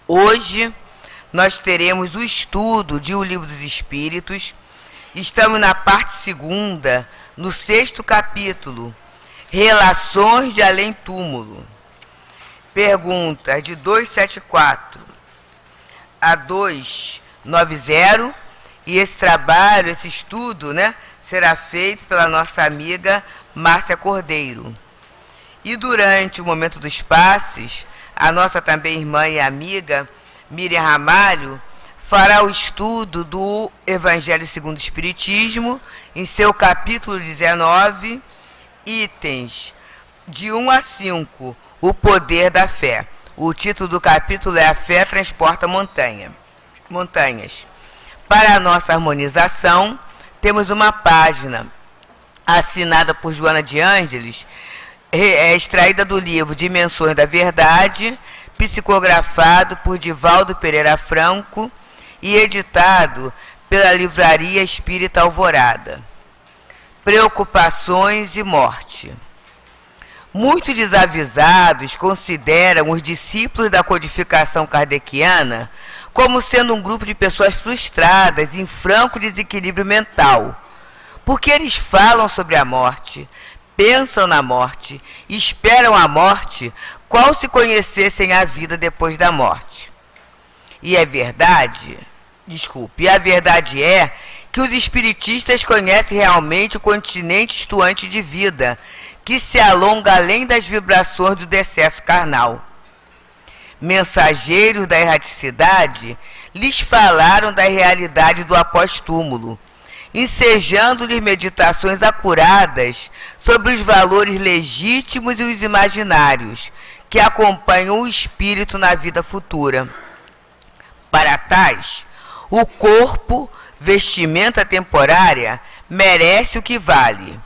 Hoje nós teremos o estudo de O Livro dos Espíritos. Estamos na parte 2ª, no 6º capítulo, Relações de Além-Túmulo. Perguntas de 274 a 290, e esse trabalho, esse estudo, será feito pela nossa amiga Márcia Cordeiro. E durante o momento dos passes, a nossa também irmã e amiga Miriam Ramalho fará o estudo do Evangelho segundo o Espiritismo, em seu capítulo 19, itens de 1 a 5, o poder da fé. O título do capítulo é A Fé Transporta Montanhas. Para a nossa harmonização, temos uma página assinada por Joana de Ângeles, extraída do livro Dimensões da Verdade, psicografado por Divaldo Pereira Franco e editado pela Livraria Espírita Alvorada. Preocupações e morte. Muitos desavisados consideram os discípulos da codificação kardeciana como sendo um grupo de pessoas frustradas em franco desequilíbrio mental, porque eles falam sobre a morte, pensam na morte, esperam a morte, qual se conhecessem a vida depois da morte. E a verdade é que os espiritistas conhecem realmente o continente estuante de vida, que se alonga além das vibrações do decesso carnal. Mensageiros da erraticidade lhes falaram da realidade do após-túmulo, ensejando-lhes meditações acuradas sobre os valores legítimos e os imaginários que acompanham o espírito na vida futura. Para tais, o corpo, vestimenta temporária, merece o que vale.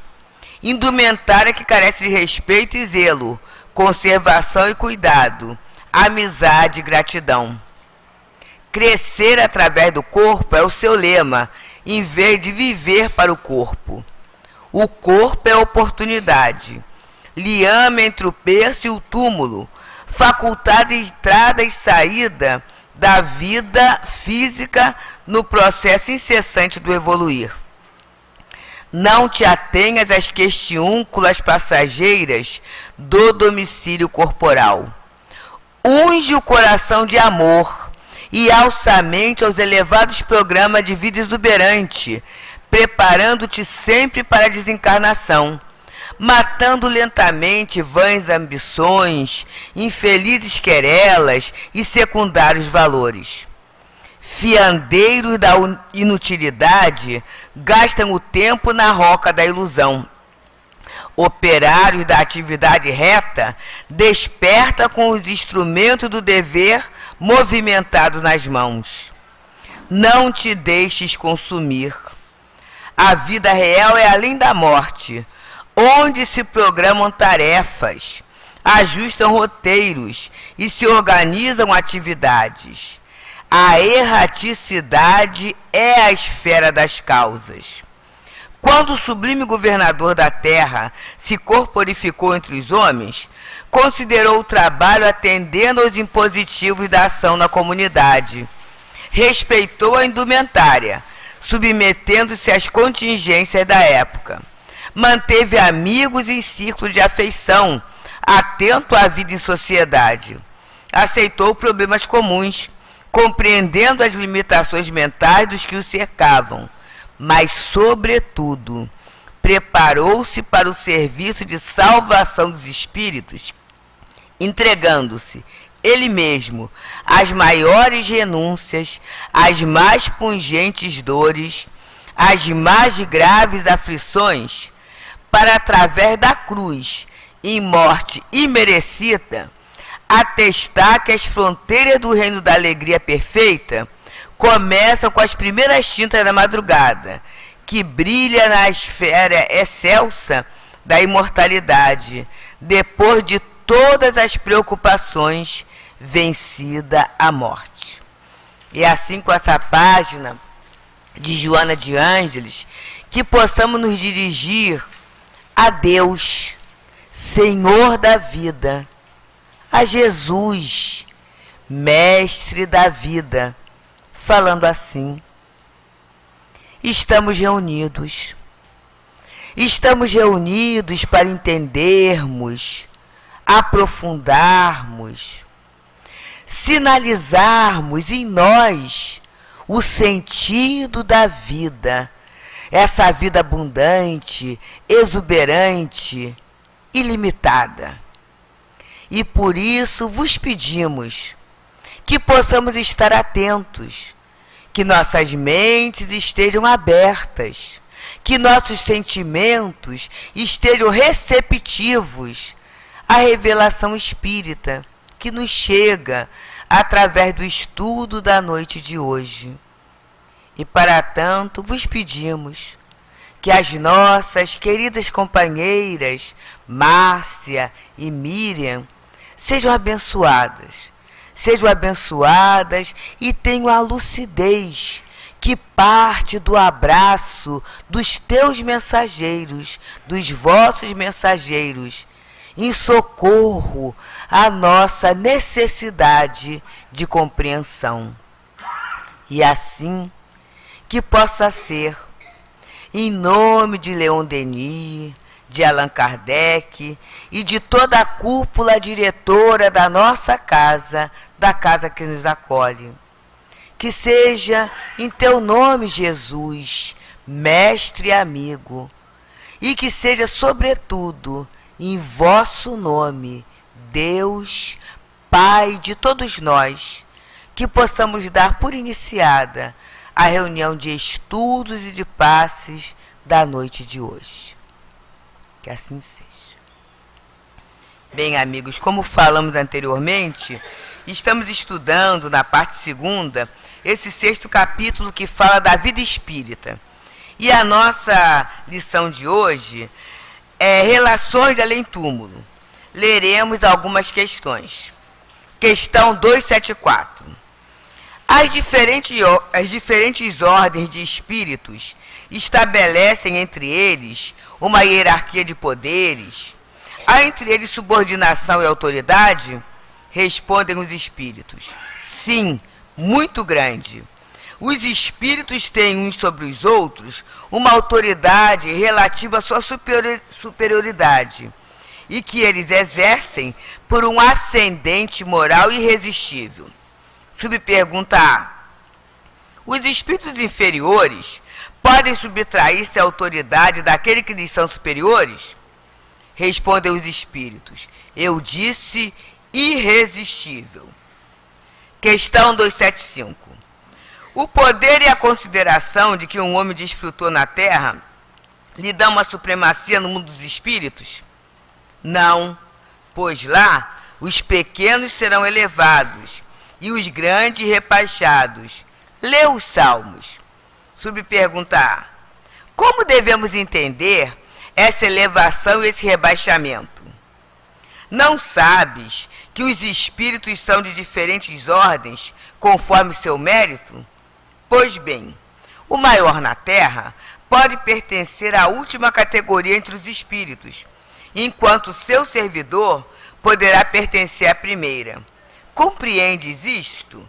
Indumentária que carece de respeito e zelo, conservação e cuidado, amizade e gratidão. Crescer através do corpo é o seu lema, em vez de viver para o corpo. O corpo é oportunidade, liame entre o berço e o túmulo, facultade de entrada e saída da vida física no processo incessante do evoluir. Não te atenhas às questiúnculas passageiras do domicílio corporal. Unge o coração de amor e alça a mente aos elevados programas de vida exuberante, preparando-te sempre para a desencarnação, matando lentamente vãs ambições, infelizes querelas e secundários valores. Fiandeiros da inutilidade gastam o tempo na roca da ilusão. Operários da atividade reta desperta com os instrumentos do dever movimentados nas mãos. Não te deixes consumir. A vida real é além da morte, onde se programam tarefas, ajustam roteiros e se organizam atividades. A erraticidade é a esfera das causas. Quando o sublime governador da terra se corporificou entre os homens, considerou o trabalho atendendo aos impositivos da ação na comunidade. Respeitou a indumentária, submetendo-se às contingências da época. Manteve amigos em círculo de afeição, atento à vida em sociedade. Aceitou problemas comuns, compreendendo as limitações mentais dos que o cercavam, mas, sobretudo, preparou-se para o serviço de salvação dos espíritos, entregando-se, ele mesmo, às maiores renúncias, às mais pungentes dores, às mais graves aflições, para, através da cruz, em morte imerecida, atestar que as fronteiras do reino da alegria perfeita começam com as primeiras tintas da madrugada, que brilha na esfera excelsa da imortalidade, depois de todas as preocupações, vencida a morte. E assim, com essa página de Joana de Ângeles, que possamos nos dirigir a Deus, Senhor da vida, a Jesus, mestre da vida, falando assim: estamos reunidos para entendermos, aprofundarmos, sinalizarmos em nós o sentido da vida, essa vida abundante, exuberante, ilimitada. E por isso vos pedimos que possamos estar atentos, que nossas mentes estejam abertas, que nossos sentimentos estejam receptivos à revelação espírita que nos chega através do estudo da noite de hoje. E para tanto vos pedimos que as nossas queridas companheiras Márcia e Miriam sejam abençoadas e tenham a lucidez que parte do abraço dos teus mensageiros, dos vossos mensageiros, em socorro à nossa necessidade de compreensão. E assim que possa ser, em nome de Leon Denis, de Allan Kardec e de toda a cúpula diretora da nossa casa, da casa que nos acolhe. Que seja em teu nome, Jesus, mestre e amigo, e que seja, sobretudo, em vosso nome, Deus, Pai de todos nós, que possamos dar por iniciada a reunião de estudos e de passes da noite de hoje. Que assim seja. Bem, amigos, como falamos anteriormente, estamos estudando na parte segunda esse 6º capítulo que fala da vida espírita. E a nossa lição de hoje é Relações de Além-Túmulo. Leremos algumas questões. Questão 274. As diferentes ordens de espíritos estabelecem entre eles uma hierarquia de poderes. Há entre eles subordinação e autoridade? Respondem os espíritos: sim, muito grande. Os espíritos têm uns sobre os outros uma autoridade relativa à sua superioridade, e que eles exercem por um ascendente moral irresistível. Subpergunta A. Os espíritos inferiores podem subtrair-se à autoridade daquele que lhes são superiores? Respondem os espíritos: eu disse irresistível. Questão 275. O poder e a consideração de que um homem desfrutou na Terra lhe dão uma supremacia no mundo dos espíritos? Não, pois lá os pequenos serão elevados e os grandes rebaixados. Lê os Salmos. Subpergunta A. Como devemos entender essa elevação e esse rebaixamento? Não sabes que os espíritos são de diferentes ordens, conforme seu mérito? Pois bem, o maior na Terra pode pertencer à última categoria entre os espíritos, enquanto seu servidor poderá pertencer à primeira. Compreendes isto?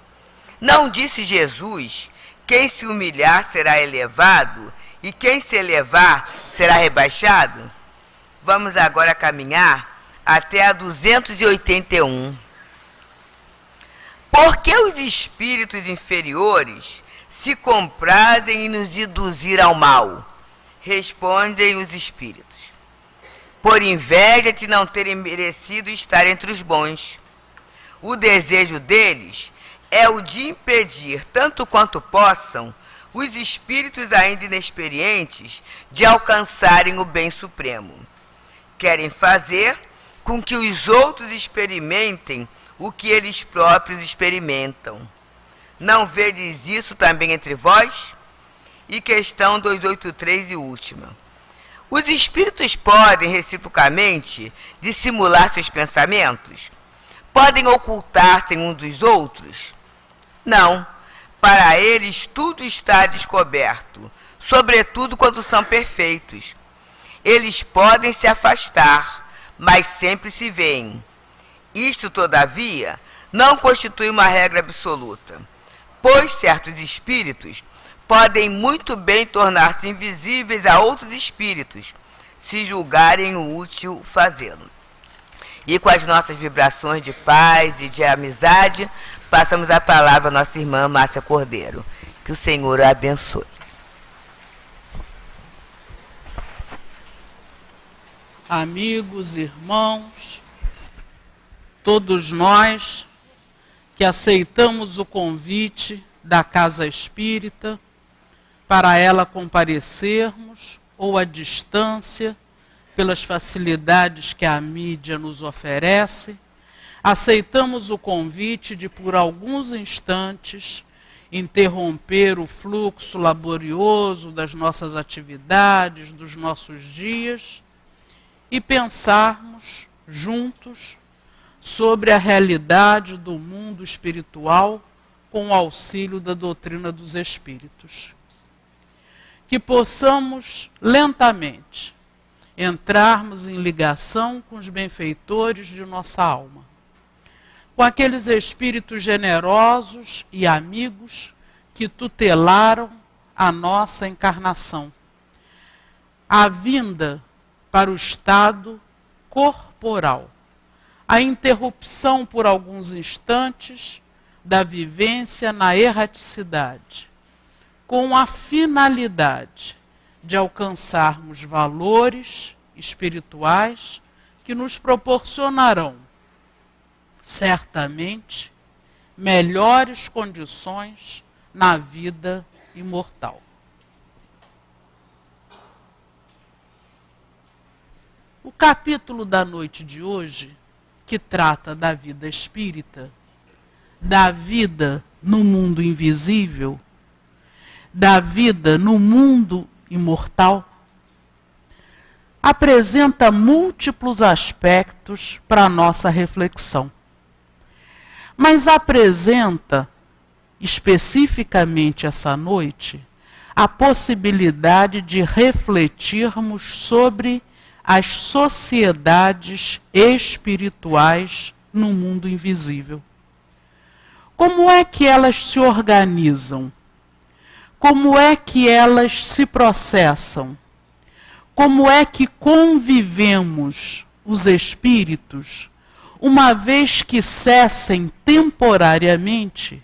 Não disse Jesus: quem se humilhar será elevado, e quem se elevar será rebaixado? Vamos agora caminhar até a 281. Por que os espíritos inferiores se comprazem em nos induzir ao mal? Respondem os espíritos: por inveja de não terem merecido estar entre os bons. O desejo deles é o de impedir, tanto quanto possam, os espíritos ainda inexperientes de alcançarem o bem supremo. Querem fazer com que os outros experimentem o que eles próprios experimentam. Não vedes isso também entre vós? E questão 283 e última. Os espíritos podem, reciprocamente, dissimular seus pensamentos? Podem ocultar-se uns dos outros? Não. Para eles tudo está descoberto, sobretudo quando são perfeitos. Eles podem se afastar, mas sempre se veem. Isto, todavia, não constitui uma regra absoluta, pois certos espíritos podem muito bem tornar-se invisíveis a outros espíritos, se julgarem útil fazê-lo. E com as nossas vibrações de paz e de amizade, passamos a palavra à nossa irmã Márcia Cordeiro. Que o Senhor a abençoe. Amigos, irmãos, todos nós que aceitamos o convite da Casa Espírita para ela comparecermos ou à distância, pelas facilidades que a mídia nos oferece, aceitamos o convite de, por alguns instantes, interromper o fluxo laborioso das nossas atividades, dos nossos dias, e pensarmos juntos sobre a realidade do mundo espiritual com o auxílio da doutrina dos Espíritos. Que possamos lentamente entrarmos em ligação com os benfeitores de nossa alma, com aqueles espíritos generosos e amigos que tutelaram a nossa encarnação, a vinda para o estado corporal, a interrupção por alguns instantes da vivência na erraticidade, com a finalidade de alcançarmos valores espirituais que nos proporcionarão, certamente, melhores condições na vida imortal. O capítulo da noite de hoje, que trata da vida espírita, da vida no mundo invisível, da vida no mundo imortal, apresenta múltiplos aspectos para a nossa reflexão. Mas apresenta, especificamente essa noite, a possibilidade de refletirmos sobre as sociedades espirituais no mundo invisível. Como é que elas se organizam? Como é que elas se processam? Como é que convivemos os espíritos, uma vez que cessem temporariamente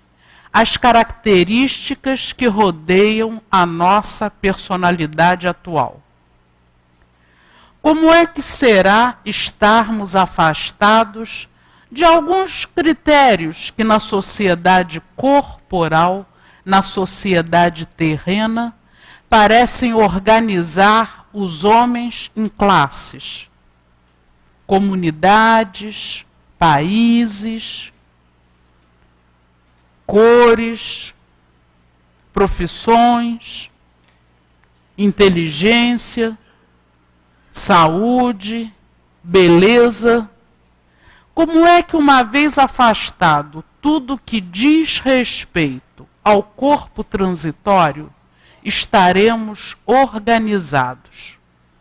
as características que rodeiam a nossa personalidade atual? Como é que será estarmos afastados de alguns critérios que na sociedade corporal, na sociedade terrena, parecem organizar os homens em classes, comunidades, países, cores, profissões, inteligência, saúde, beleza? Como é que, uma vez afastado tudo que diz respeito ao corpo transitório, estaremos organizados?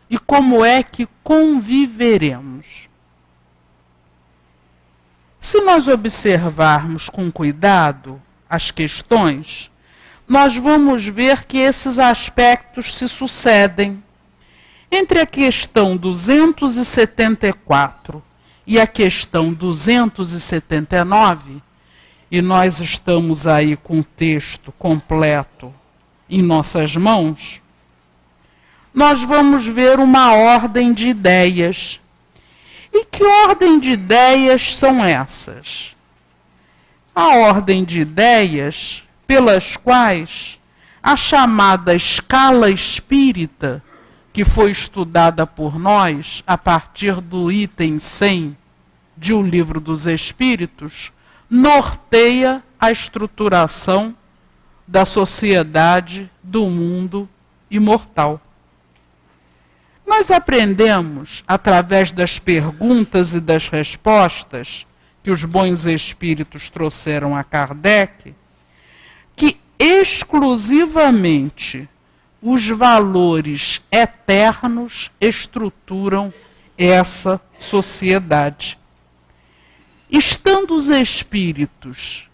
E como é que conviveremos? Se nós observarmos com cuidado as questões, nós vamos ver que esses aspectos se sucedem. Entre a questão 274 e a questão 279, e nós estamos aí com o texto completo em nossas mãos, nós vamos ver uma ordem de ideias. E que ordem de ideias são essas? A ordem de ideias pelas quais a chamada escala espírita, que foi estudada por nós a partir do item 100 de O Livro dos Espíritos, norteia a estruturação da sociedade do mundo imortal. Nós aprendemos, através das perguntas e das respostas que os bons espíritos trouxeram a Kardec, que exclusivamente os valores eternos estruturam essa sociedade. Estando os espíritos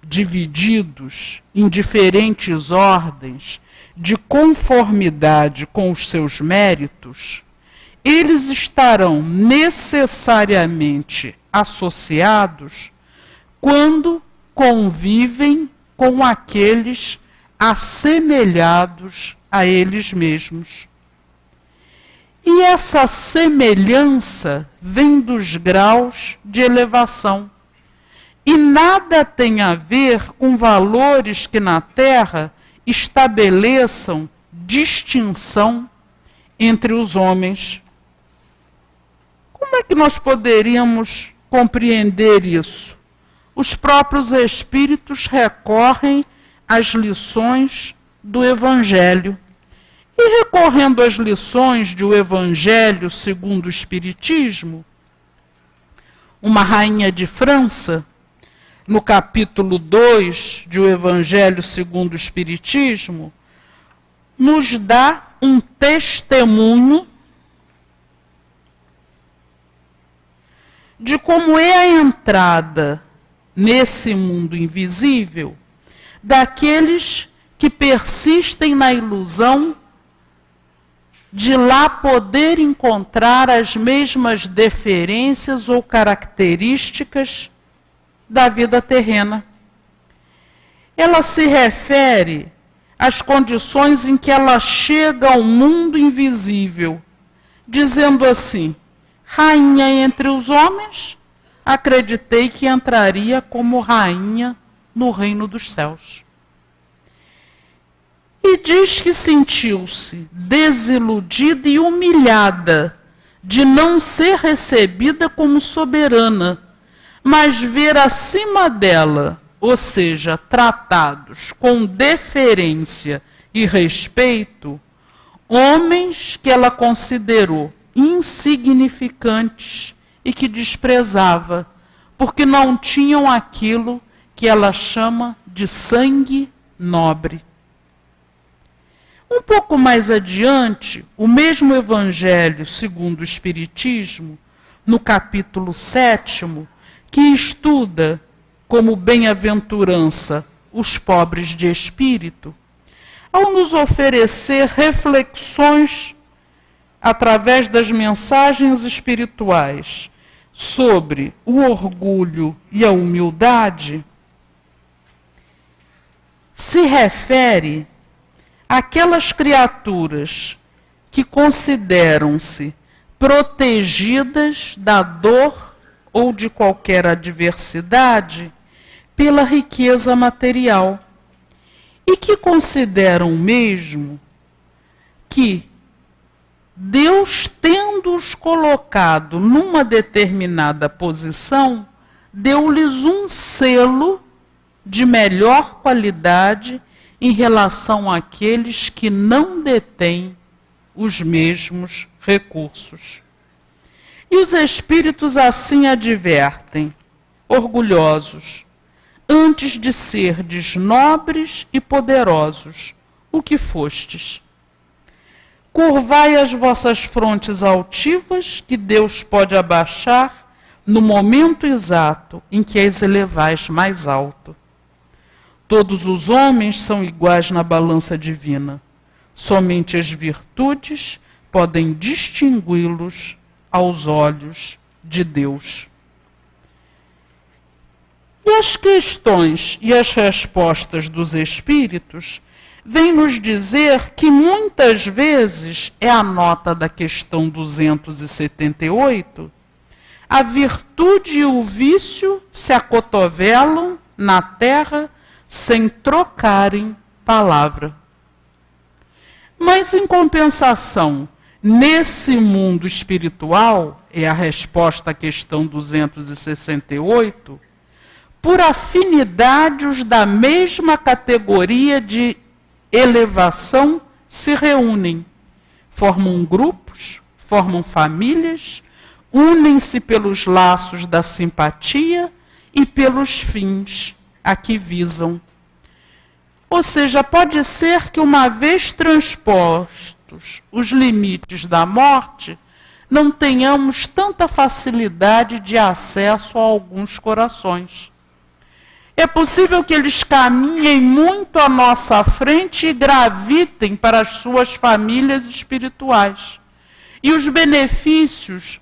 divididos em diferentes ordens, de conformidade com os seus méritos, eles estarão necessariamente associados quando convivem com aqueles assemelhados a eles mesmos. E essa semelhança vem dos graus de elevação. E nada tem a ver com valores que na Terra estabeleçam distinção entre os homens. Como é que nós poderíamos compreender isso? Os próprios espíritos recorrem às lições do Evangelho. E recorrendo às lições do Evangelho segundo o Espiritismo, uma rainha de França, no capítulo 2 do Evangelho segundo o Espiritismo, nos dá um testemunho de como é a entrada nesse mundo invisível daqueles que persistem na ilusão de lá poder encontrar as mesmas deferências ou características da vida terrena. Ela se refere às condições em que ela chega ao mundo invisível, dizendo assim: rainha entre os homens, acreditei que entraria como rainha no reino dos céus. E diz que sentiu-se desiludida e humilhada de não ser recebida como soberana, mas ver acima dela, ou seja, tratados com deferência e respeito, homens que ela considerou insignificantes e que desprezava, porque não tinham aquilo que ela chama de sangue nobre. Um pouco mais adiante, o mesmo Evangelho segundo o Espiritismo, no capítulo 7º, que estuda como bem-aventurança os pobres de espírito, ao nos oferecer reflexões através das mensagens espirituais sobre o orgulho e a humildade, se refere àquelas criaturas que consideram-se protegidas da dor ou de qualquer adversidade pela riqueza material e que consideram mesmo que Deus, tendo-os colocado numa determinada posição, deu-lhes um selo de melhor qualidade em relação àqueles que não detêm os mesmos recursos. E os espíritos assim advertem: orgulhosos, antes de serdes nobres e poderosos, o que fostes? Curvai as vossas frontes altivas, que Deus pode abaixar no momento exato em que as elevais mais alto. Todos os homens são iguais na balança divina. Somente as virtudes podem distingui-los aos olhos de Deus. E as questões e as respostas dos espíritos vêm nos dizer que muitas vezes, é a nota da questão 278, a virtude e o vício se acotovelam na terra sem trocarem palavra. Mas, em compensação, nesse mundo espiritual, é a resposta à questão 268, por afinidade os da mesma categoria de elevação se reúnem, formam grupos, formam famílias, unem-se pelos laços da simpatia e pelos fins a que visam. Ou seja, pode ser que uma vez transpostos os limites da morte, não tenhamos tanta facilidade de acesso a alguns corações. É possível que eles caminhem muito à nossa frente e gravitem para as suas famílias espirituais. E os benefícios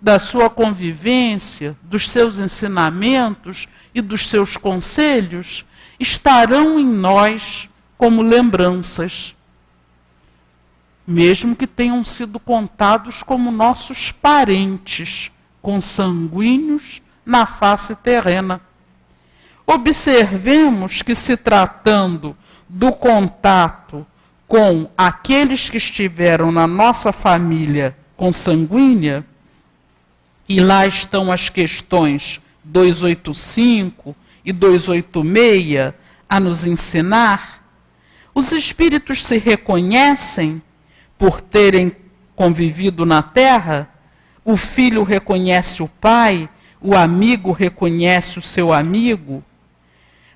da sua convivência, dos seus ensinamentos e dos seus conselhos estarão em nós como lembranças, mesmo que tenham sido contados como nossos parentes consanguíneos na face terrena. Observemos que, se tratando do contato com aqueles que estiveram na nossa família consanguínea, e lá estão as questões 285 e 286 a nos ensinar, os espíritos se reconhecem por terem convivido na terra, o filho reconhece o pai, o amigo reconhece o seu amigo.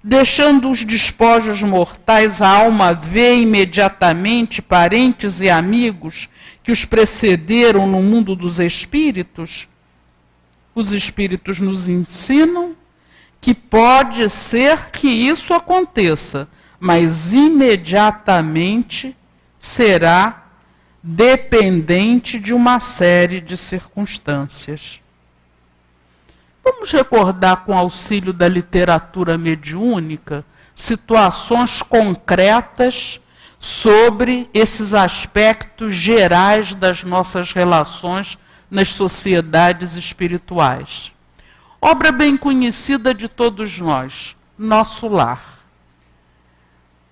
Deixando os despojos mortais, a alma vê imediatamente parentes e amigos que os precederam no mundo dos espíritos. Os espíritos nos ensinam que pode ser que isso aconteça, mas imediatamente será dependente de uma série de circunstâncias. Vamos recordar, com auxílio da literatura mediúnica, situações concretas sobre esses aspectos gerais das nossas relações nas sociedades espirituais. Obra bem conhecida de todos nós, Nosso Lar.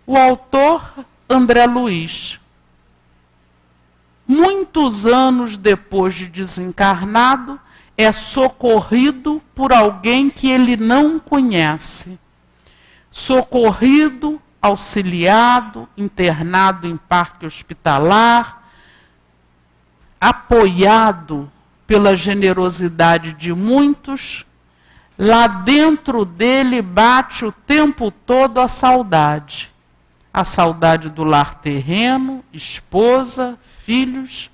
O autor, André Luiz. Muitos anos depois de desencarnado, é socorrido por alguém que ele não conhece. Socorrido, auxiliado, internado em parque hospitalar, apoiado pela generosidade de muitos. Lá dentro dele bate o tempo todo a saudade. A saudade do lar terreno, esposa, filhos,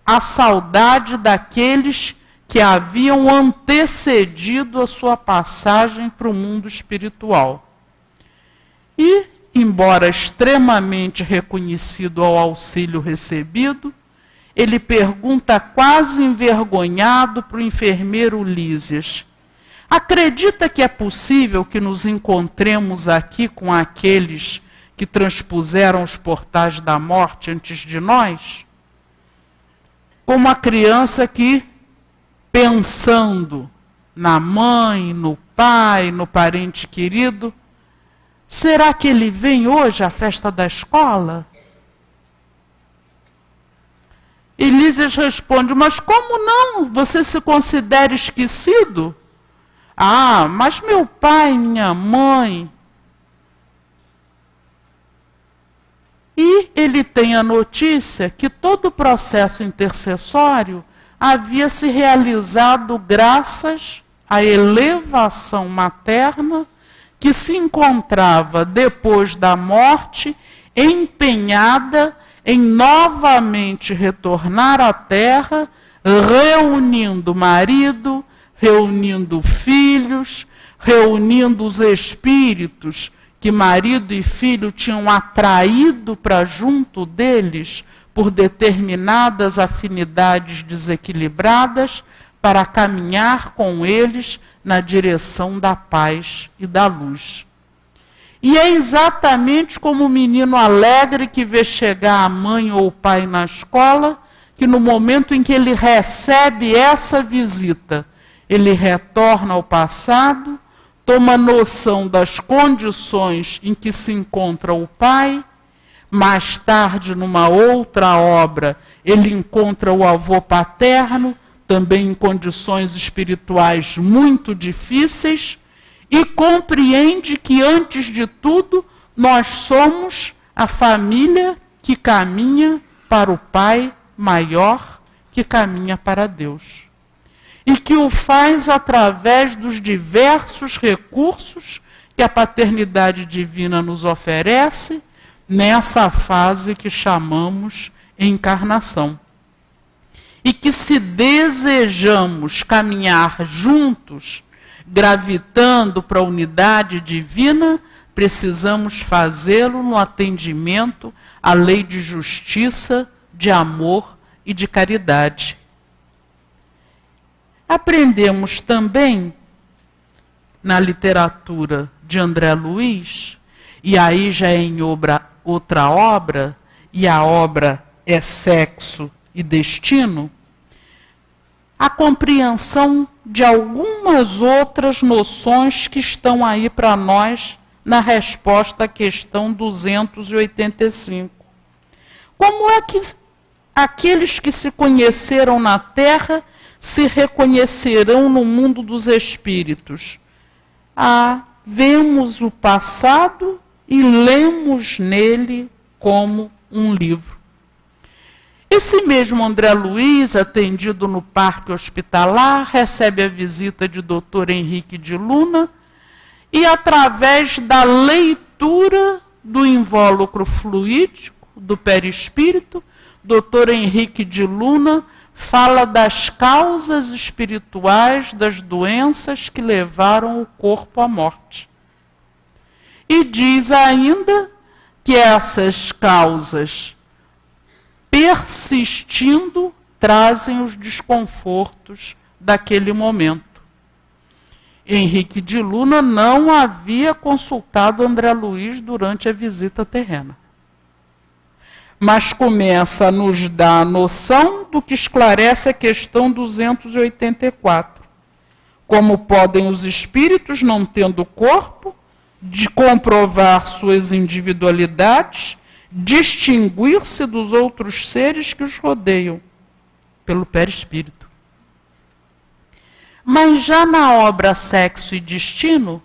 a saudade daqueles que haviam antecedido a sua passagem para o mundo espiritual. E, embora extremamente reconhecido ao auxílio recebido, ele pergunta quase envergonhado para o enfermeiro Lísias: acredita que é possível que nos encontremos aqui com aqueles que transpuseram os portais da morte antes de nós? Como uma criança que, pensando na mãe, no pai, no parente querido, será que ele vem hoje à festa da escola? Lísias responde: mas como não? Você se considera esquecido? Ah, mas meu pai e minha mãe. E ele tem a notícia que todo o processo intercessório havia se realizado graças à elevação materna que se encontrava depois da morte empenhada em novamente retornar à terra, reunindo marido, reunindo filhos, reunindo os espíritos que marido e filho tinham atraído para junto deles por determinadas afinidades desequilibradas, para caminhar com eles na direção da paz e da luz. E é exatamente como o menino alegre que vê chegar a mãe ou o pai na escola, que no momento em que ele recebe essa visita, ele retorna ao passado, toma noção das condições em que se encontra o pai. Mais tarde, numa outra obra, ele encontra o avô paterno, também em condições espirituais muito difíceis, e compreende que, antes de tudo, nós somos a família que caminha para o Pai maior, que caminha para Deus. E que o faz através dos diversos recursos que a paternidade divina nos oferece nessa fase que chamamos encarnação. e que, se desejamos caminhar juntos, gravitando para a unidade divina, precisamos fazê-lo no atendimento à lei de justiça, de amor e de caridade. Aprendemos também, na literatura de André Luiz, e aí já é em outra obra, e a obra é Sexo e Destino, a compreensão de algumas outras noções que estão aí para nós na resposta à questão 285. Como é que aqueles que se conheceram na Terra se reconhecerão no mundo dos espíritos? Vemos o passado e lemos nele como um livro. Esse mesmo André Luiz, atendido no Parque Hospitalar, recebe a visita de Dr. Henrique de Luna e, através da leitura do invólucro fluídico, do perispírito, Dr. Henrique de Luna fala das causas espirituais das doenças que levaram o corpo à morte. E diz ainda que essas causas, persistindo, trazem os desconfortos daquele momento. Henrique de Luna não havia consultado André Luiz durante a visita terrena, mas começa a nos dar a noção do que esclarece a questão 284. Como podem os espíritos, não tendo corpo, de comprovar suas individualidades, distinguir-se dos outros seres que os rodeiam, pelo perispírito. Mas já na obra Sexo e Destino,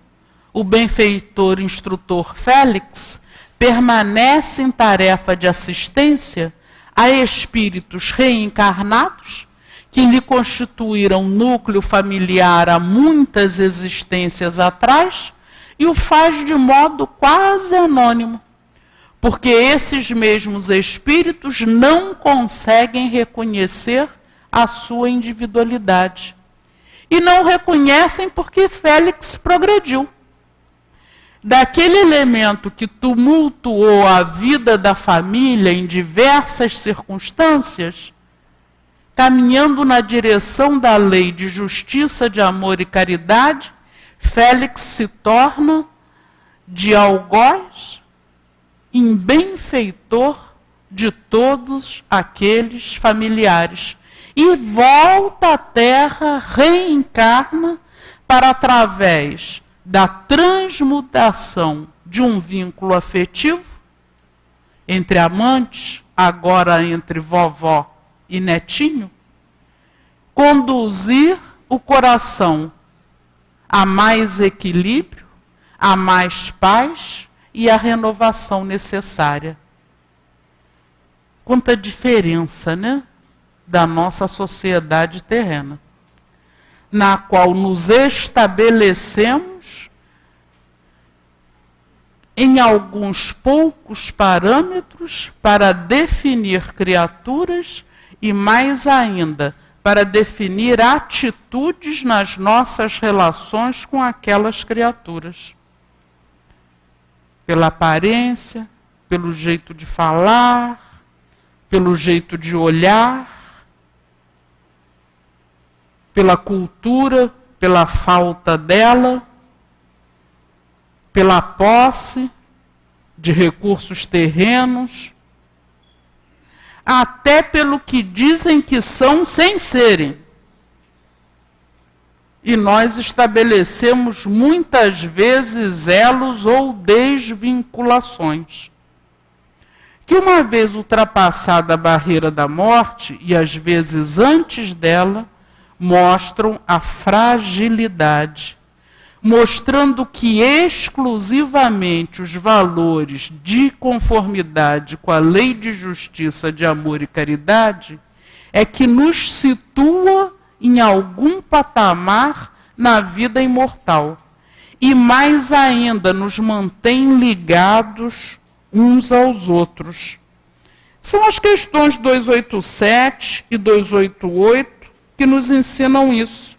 o benfeitor instrutor Félix permanece em tarefa de assistência a espíritos reencarnados que lhe constituíram núcleo familiar há muitas existências atrás, e o faz de modo quase anônimo, porque esses mesmos espíritos não conseguem reconhecer a sua individualidade. E não reconhecem porque Félix progrediu. Daquele elemento que tumultuou a vida da família em diversas circunstâncias, caminhando na direção da lei de justiça, de amor e caridade, Félix se torna, de algoz, em benfeitor de todos aqueles familiares. E volta à Terra, reencarna, para, através da transmutação de um vínculo afetivo entre amantes, agora entre vovó e netinho, conduzir o coração a mais equilíbrio, a mais paz e a renovação necessária. Quanta diferença, né, da nossa sociedade terrena, na qual nos estabelecemos em alguns poucos parâmetros para definir criaturas e, mais ainda, para definir atitudes nas nossas relações com aquelas criaturas. Pela aparência, pelo jeito de falar, pelo jeito de olhar, pela cultura, pela falta dela, pela posse de recursos terrenos, até pelo que dizem que são sem serem. E nós estabelecemos muitas vezes elos ou desvinculações, que, uma vez ultrapassada a barreira da morte, e às vezes antes dela, mostram a fragilidade, mostrando que exclusivamente os valores de conformidade com a lei de justiça, de amor e caridade é que nos situa em algum patamar na vida imortal e, mais ainda, nos mantém ligados uns aos outros. São as questões 287 e 288 que nos ensinam isso.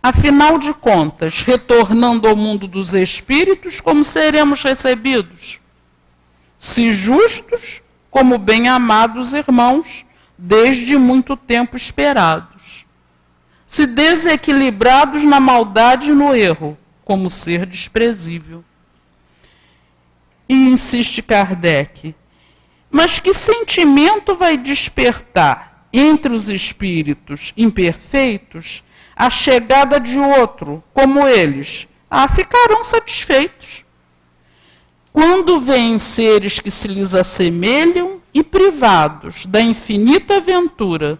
Afinal de contas, retornando ao mundo dos espíritos, como seremos recebidos? Se justos, como bem-amados irmãos, desde muito tempo esperados. Se desequilibrados na maldade e no erro, como ser desprezível. E insiste Kardec, mas que sentimento vai despertar entre os espíritos imperfeitos a chegada de outro, como eles? Ficarão satisfeitos. Quando veem seres que se lhes assemelham e privados da infinita aventura,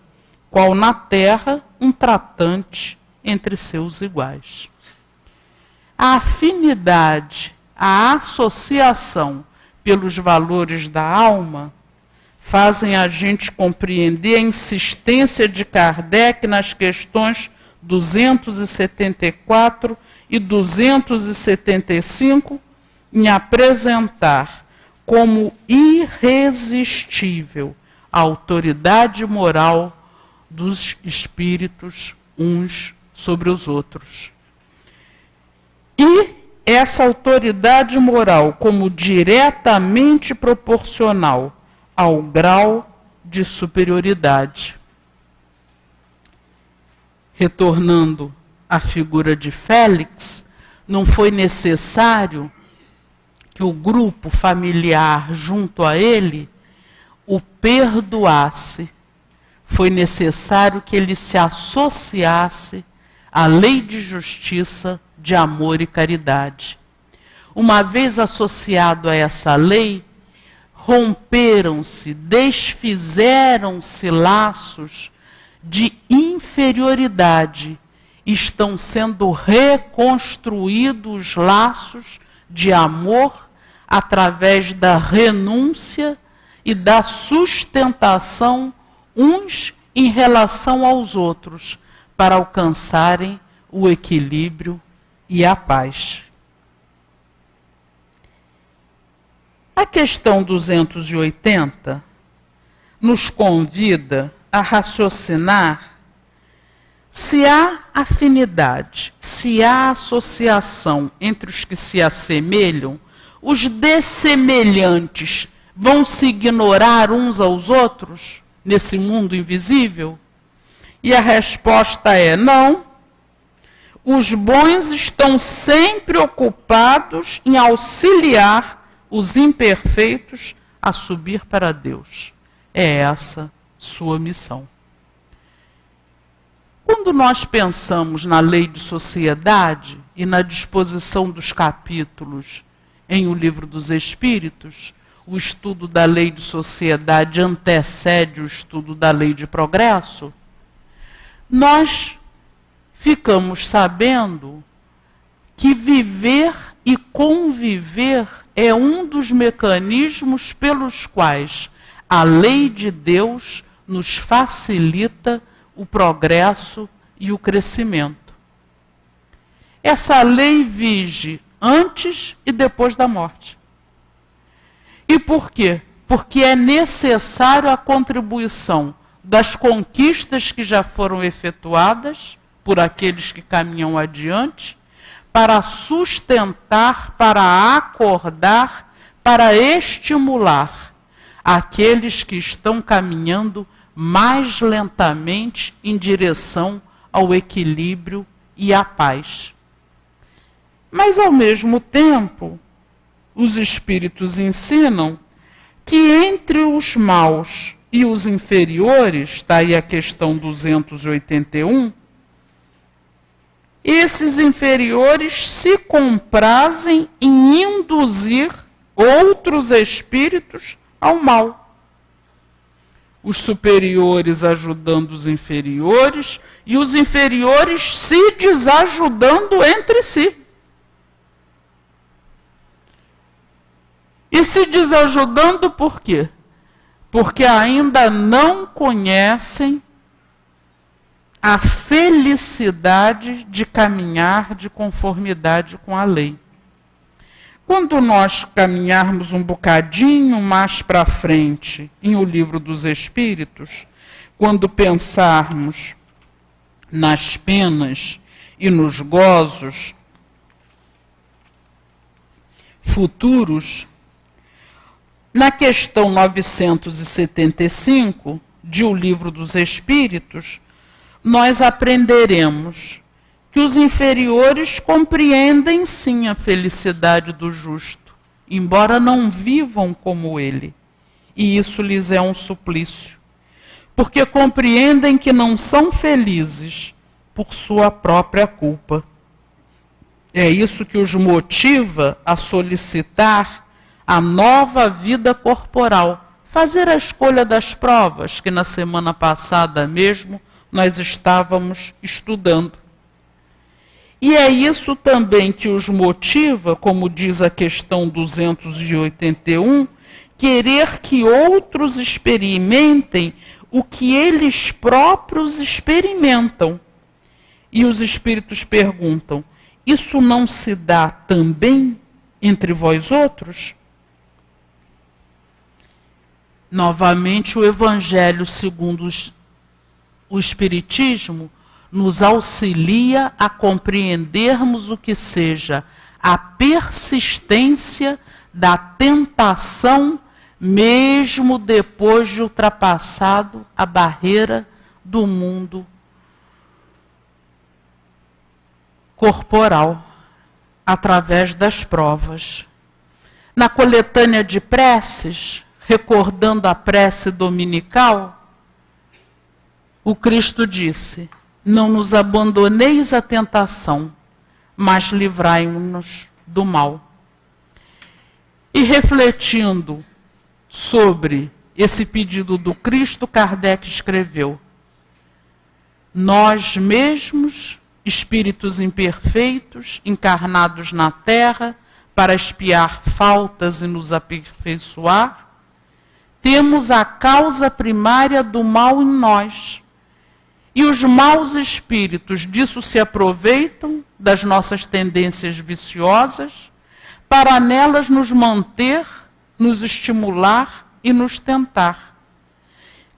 qual na terra um tratante entre seus iguais. A afinidade, a associação pelos valores da alma fazem a gente compreender a insistência de Kardec nas questões 274 e 275 em apresentar como irresistível a autoridade moral dos espíritos uns sobre os outros. E essa autoridade moral como diretamente proporcional ao grau de superioridade. Retornando à figura de Félix, não foi necessário que o grupo familiar junto a ele o perdoasse. Foi necessário que ele se associasse à lei de justiça, de amor e caridade. Uma vez associado a essa lei, romperam-se, desfizeram-se laços de inferioridade. Estão sendo reconstruídos laços de amor através da renúncia e da sustentação uns em relação aos outros, para alcançarem o equilíbrio e a paz. A questão 280 nos convida a raciocinar se há afinidade, se há associação entre os que se assemelham, os dessemelhantes vão se ignorar uns aos outros nesse mundo invisível? E a resposta é não. Os bons estão sempre ocupados em auxiliar os imperfeitos a subir para Deus. É essa sua missão. Quando nós pensamos na lei de sociedade e na disposição dos capítulos em O Livro dos Espíritos, o estudo da lei de sociedade antecede o estudo da lei de progresso, nós ficamos sabendo que viver e conviver é um dos mecanismos pelos quais a lei de Deus nos facilita o progresso e o crescimento. Essa lei vige antes e depois da morte. E por quê? Porque é necessário a contribuição das conquistas que já foram efetuadas por aqueles que caminham adiante, para sustentar, para acordar, para estimular aqueles que estão caminhando mais lentamente em direção ao equilíbrio e à paz. Mas, ao mesmo tempo, os espíritos ensinam que entre os maus e os inferiores, está aí a questão 281, esses inferiores se comprazem em induzir outros espíritos ao mal. Os superiores ajudando os inferiores e os inferiores se desajudando entre si. E se desajudando por quê? Porque ainda não conhecem a felicidade de caminhar de conformidade com a lei. Quando nós caminharmos um bocadinho mais para frente em O Livro dos Espíritos, quando pensarmos nas penas e nos gozos futuros, na questão 975 de O Livro dos Espíritos, nós aprenderemos que os inferiores compreendem sim a felicidade do justo, embora não vivam como ele, e isso lhes é um suplício, porque compreendem que não são felizes por sua própria culpa. É isso que os motiva a solicitar a nova vida corporal, fazer a escolha das provas que na semana passada mesmo nós estávamos estudando. E é isso também que os motiva, como diz a questão 281, querer que outros experimentem o que eles próprios experimentam. E os espíritos perguntam: isso não se dá também entre vós outros? Novamente, o Evangelho segundo o Espiritismo nos auxilia a compreendermos o que seja a persistência da tentação, mesmo depois de ultrapassado a barreira do mundo corporal, através das provas. Na coletânea de preces, recordando a prece dominical, o Cristo disse: não nos abandoneis à tentação, mas livrai-nos do mal. E refletindo sobre esse pedido do Cristo, Kardec escreveu: nós mesmos, espíritos imperfeitos, encarnados na Terra, para expiar faltas e nos aperfeiçoar, temos a causa primária do mal em nós. E os maus espíritos disso se aproveitam, das nossas tendências viciosas, para nelas nos manter, nos estimular e nos tentar.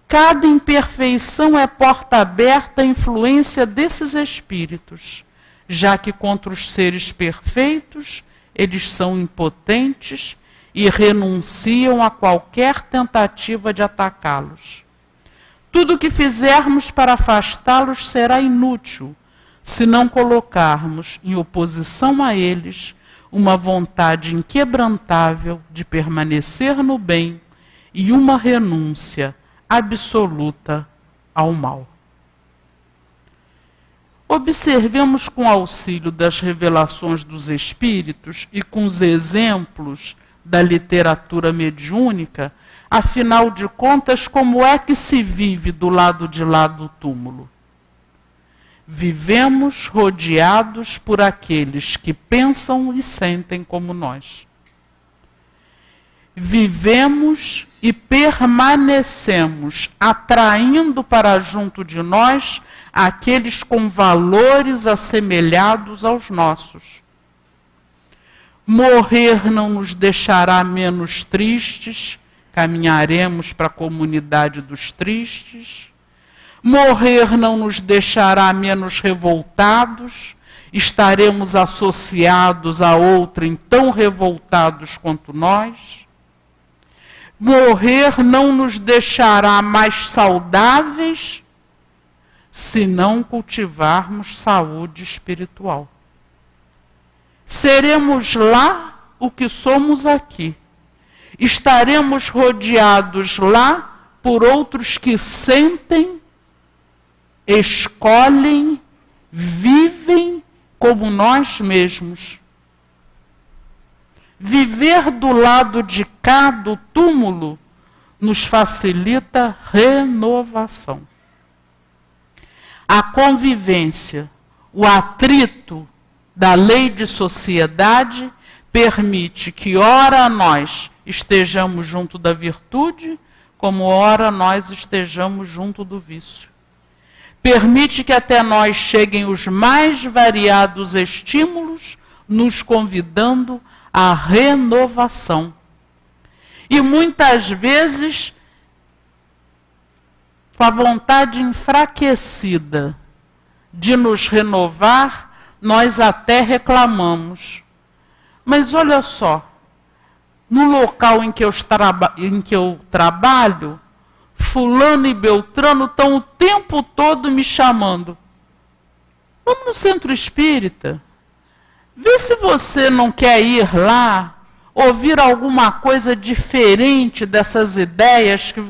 Cada imperfeição é porta aberta à influência desses espíritos, já que contra os seres perfeitos eles são impotentes e renunciam a qualquer tentativa de atacá-los. Tudo o que fizermos para afastá-los será inútil, se não colocarmos em oposição a eles uma vontade inquebrantável de permanecer no bem e uma renúncia absoluta ao mal. Observemos, com auxílio das revelações dos Espíritos e com os exemplos da literatura mediúnica, afinal de contas, como é que se vive do lado de lá do túmulo? Vivemos rodeados por aqueles que pensam e sentem como nós. Vivemos e permanecemos atraindo para junto de nós aqueles com valores assemelhados aos nossos. Morrer não nos deixará menos tristes, caminharemos para a comunidade dos tristes. Morrer não nos deixará menos revoltados, estaremos associados a outrem tão revoltados quanto nós. Morrer não nos deixará mais saudáveis, se não cultivarmos saúde espiritual. Seremos lá o que somos aqui. Estaremos rodeados lá por outros que sentem, escolhem, vivem como nós mesmos. Viver do lado de cá do túmulo nos facilita renovação. A convivência, o atrito da lei de sociedade permite que ora nós estejamos junto da virtude, como ora nós estejamos junto do vício. Permite que até nós cheguem os mais variados estímulos, nos convidando à renovação. E muitas vezes, com a vontade enfraquecida de nos renovar, nós até reclamamos. Mas olha só, no local em que eu trabalho, fulano e beltrano estão o tempo todo me chamando. Vamos no centro espírita. Vê se você não quer ir lá, ouvir alguma coisa diferente dessas ideias que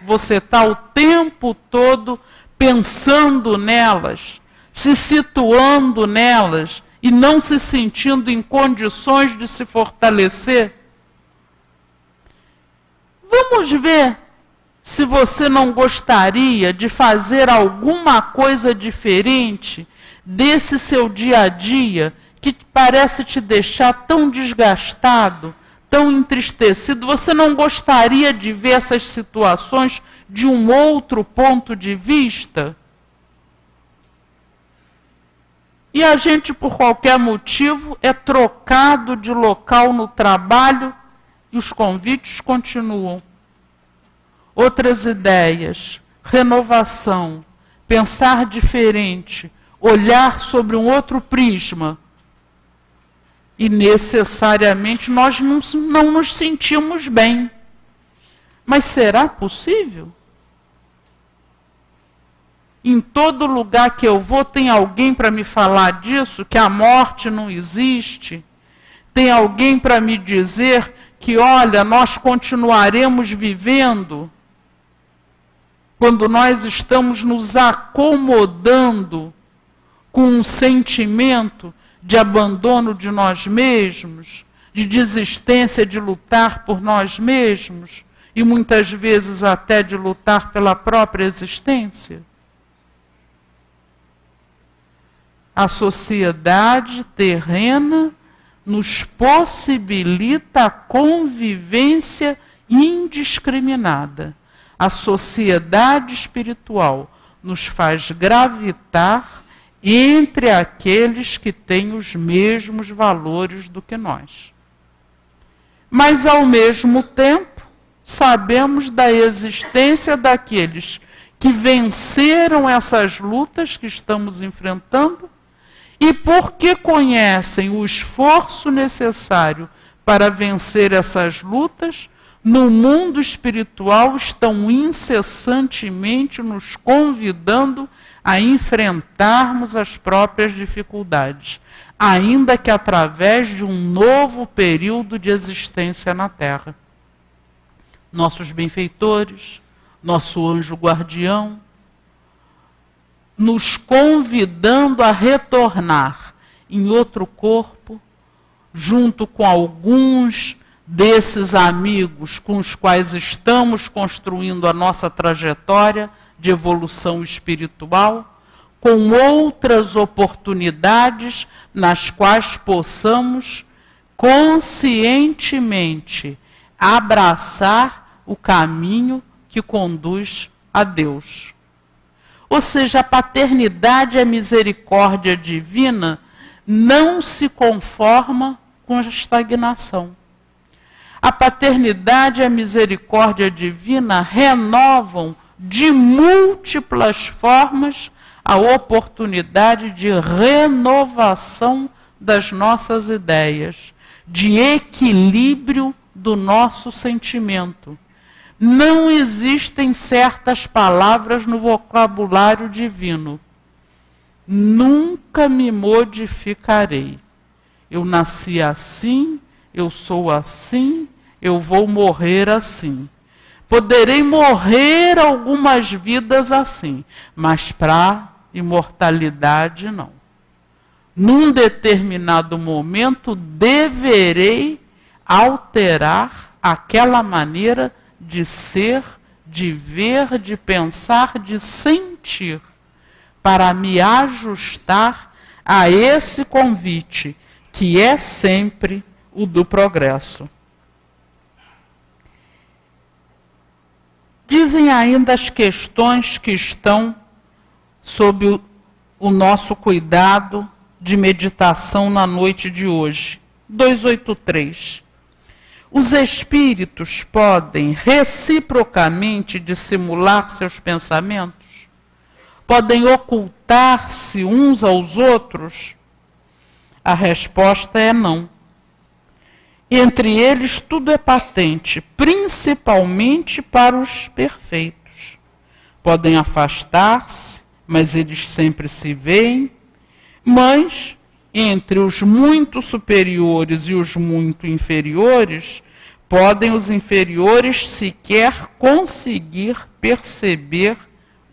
você está o tempo todo pensando nelas, se situando nelas e não se sentindo em condições de se fortalecer. Vamos ver se você não gostaria de fazer alguma coisa diferente desse seu dia a dia que parece te deixar tão desgastado, tão entristecido. Você não gostaria de ver essas situações de um outro ponto de vista? E a gente, por qualquer motivo, é trocado de local no trabalho e os convites continuam. Outras ideias, renovação, pensar diferente, olhar sobre um outro prisma. E necessariamente nós não nos sentimos bem. Mas será possível? Em todo lugar que eu vou tem alguém para me falar disso, que a morte não existe. Tem alguém para me dizer que, olha, nós continuaremos vivendo. Quando nós estamos nos acomodando com um sentimento de abandono de nós mesmos, de desistência de lutar por nós mesmos, e muitas vezes até de lutar pela própria existência. A sociedade terrena nos possibilita a convivência indiscriminada. A sociedade espiritual nos faz gravitar entre aqueles que têm os mesmos valores do que nós. Mas, ao mesmo tempo, sabemos da existência daqueles que venceram essas lutas que estamos enfrentando e, porque conhecem o esforço necessário para vencer essas lutas, no mundo espiritual estão incessantemente nos convidando a enfrentarmos as próprias dificuldades, ainda que através de um novo período de existência na Terra. Nossos benfeitores, nosso anjo guardião, nos convidando a retornar em outro corpo, junto com alguns desses amigos com os quais estamos construindo a nossa trajetória de evolução espiritual, com outras oportunidades nas quais possamos conscientemente abraçar o caminho que conduz a Deus. Ou seja, a paternidade e a misericórdia divina não se conforma com a estagnação. A paternidade e a misericórdia divina renovam de múltiplas formas a oportunidade de renovação das nossas ideias, de equilíbrio do nosso sentimento. Não existem certas palavras no vocabulário divino. Nunca me modificarei. Eu nasci assim, eu sou assim, eu vou morrer assim. Poderei morrer algumas vidas assim, mas para imortalidade não. Num determinado momento deverei alterar aquela maneira de ser, de ver, de pensar, de sentir, para me ajustar a esse convite, que é sempre o do progresso. Dizem ainda as questões que estão sob o nosso cuidado de meditação na noite de hoje. 283. Os espíritos podem reciprocamente dissimular seus pensamentos? Podem ocultar-se uns aos outros? A resposta é não. Entre eles tudo é patente, principalmente para os perfeitos. Podem afastar-se, mas eles sempre se veem. Mas, entre os muito superiores e os muito inferiores, podem os inferiores sequer conseguir perceber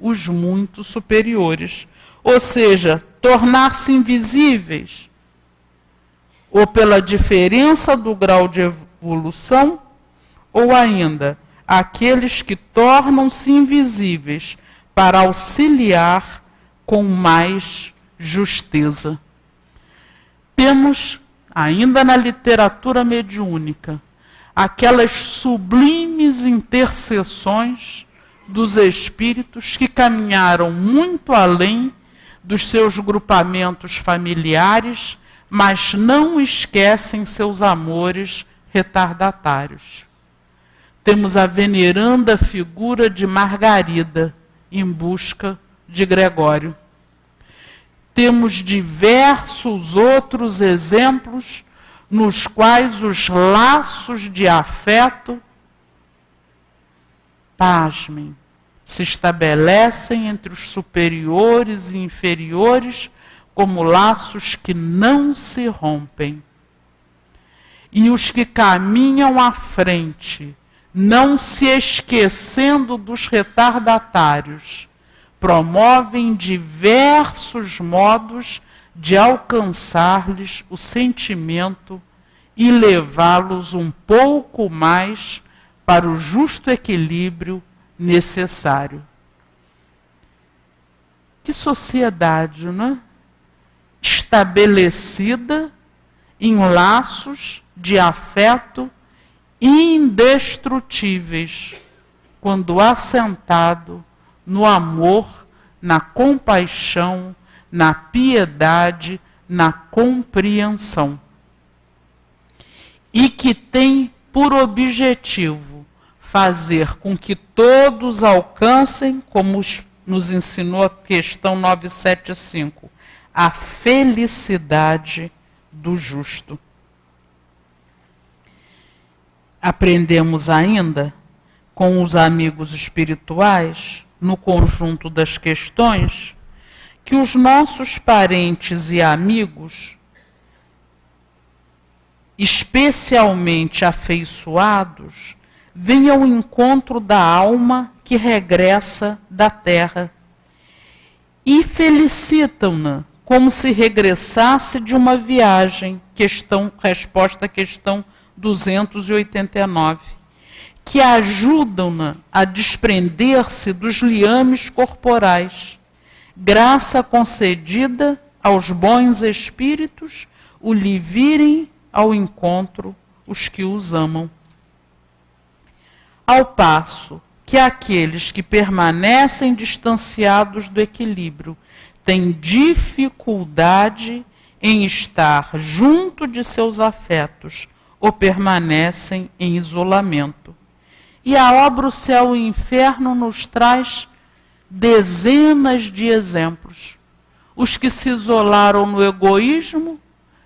os muito superiores. Ou seja, tornar-se invisíveis. Ou pela diferença do grau de evolução, ou ainda aqueles que tornam-se invisíveis para auxiliar com mais justeza. Temos, ainda na literatura mediúnica, aquelas sublimes intercessões dos espíritos que caminharam muito além dos seus grupamentos familiares, mas não esquecem seus amores retardatários. Temos a veneranda figura de Margarida em busca de Gregório. Temos diversos outros exemplos nos quais os laços de afeto, pasmem, se estabelecem entre os superiores e inferiores como laços que não se rompem. E os que caminham à frente, não se esquecendo dos retardatários, promovem diversos modos de alcançar-lhes o sentimento e levá-los um pouco mais para o justo equilíbrio necessário. Que sociedade, não é? Estabelecida em laços de afeto indestrutíveis, quando assentado no amor, na compaixão, na piedade, na compreensão. E que tem por objetivo fazer com que todos alcancem, como nos ensinou a questão 975, a felicidade do justo. Aprendemos ainda com os amigos espirituais, no conjunto das questões, que os nossos parentes e amigos, especialmente afeiçoados, vêm ao encontro da alma que regressa da terra e felicitam-na como se regressasse de uma viagem. Resposta à questão 289. Que ajudam-na a desprender-se dos liames corporais, graça concedida aos bons espíritos, o lhe virem ao encontro os que os amam. Ao passo que aqueles que permanecem distanciados do equilíbrio têm dificuldade em estar junto de seus afetos ou permanecem em isolamento. E a obra O Céu e o Inferno nos traz dezenas de exemplos. Os que se isolaram no egoísmo,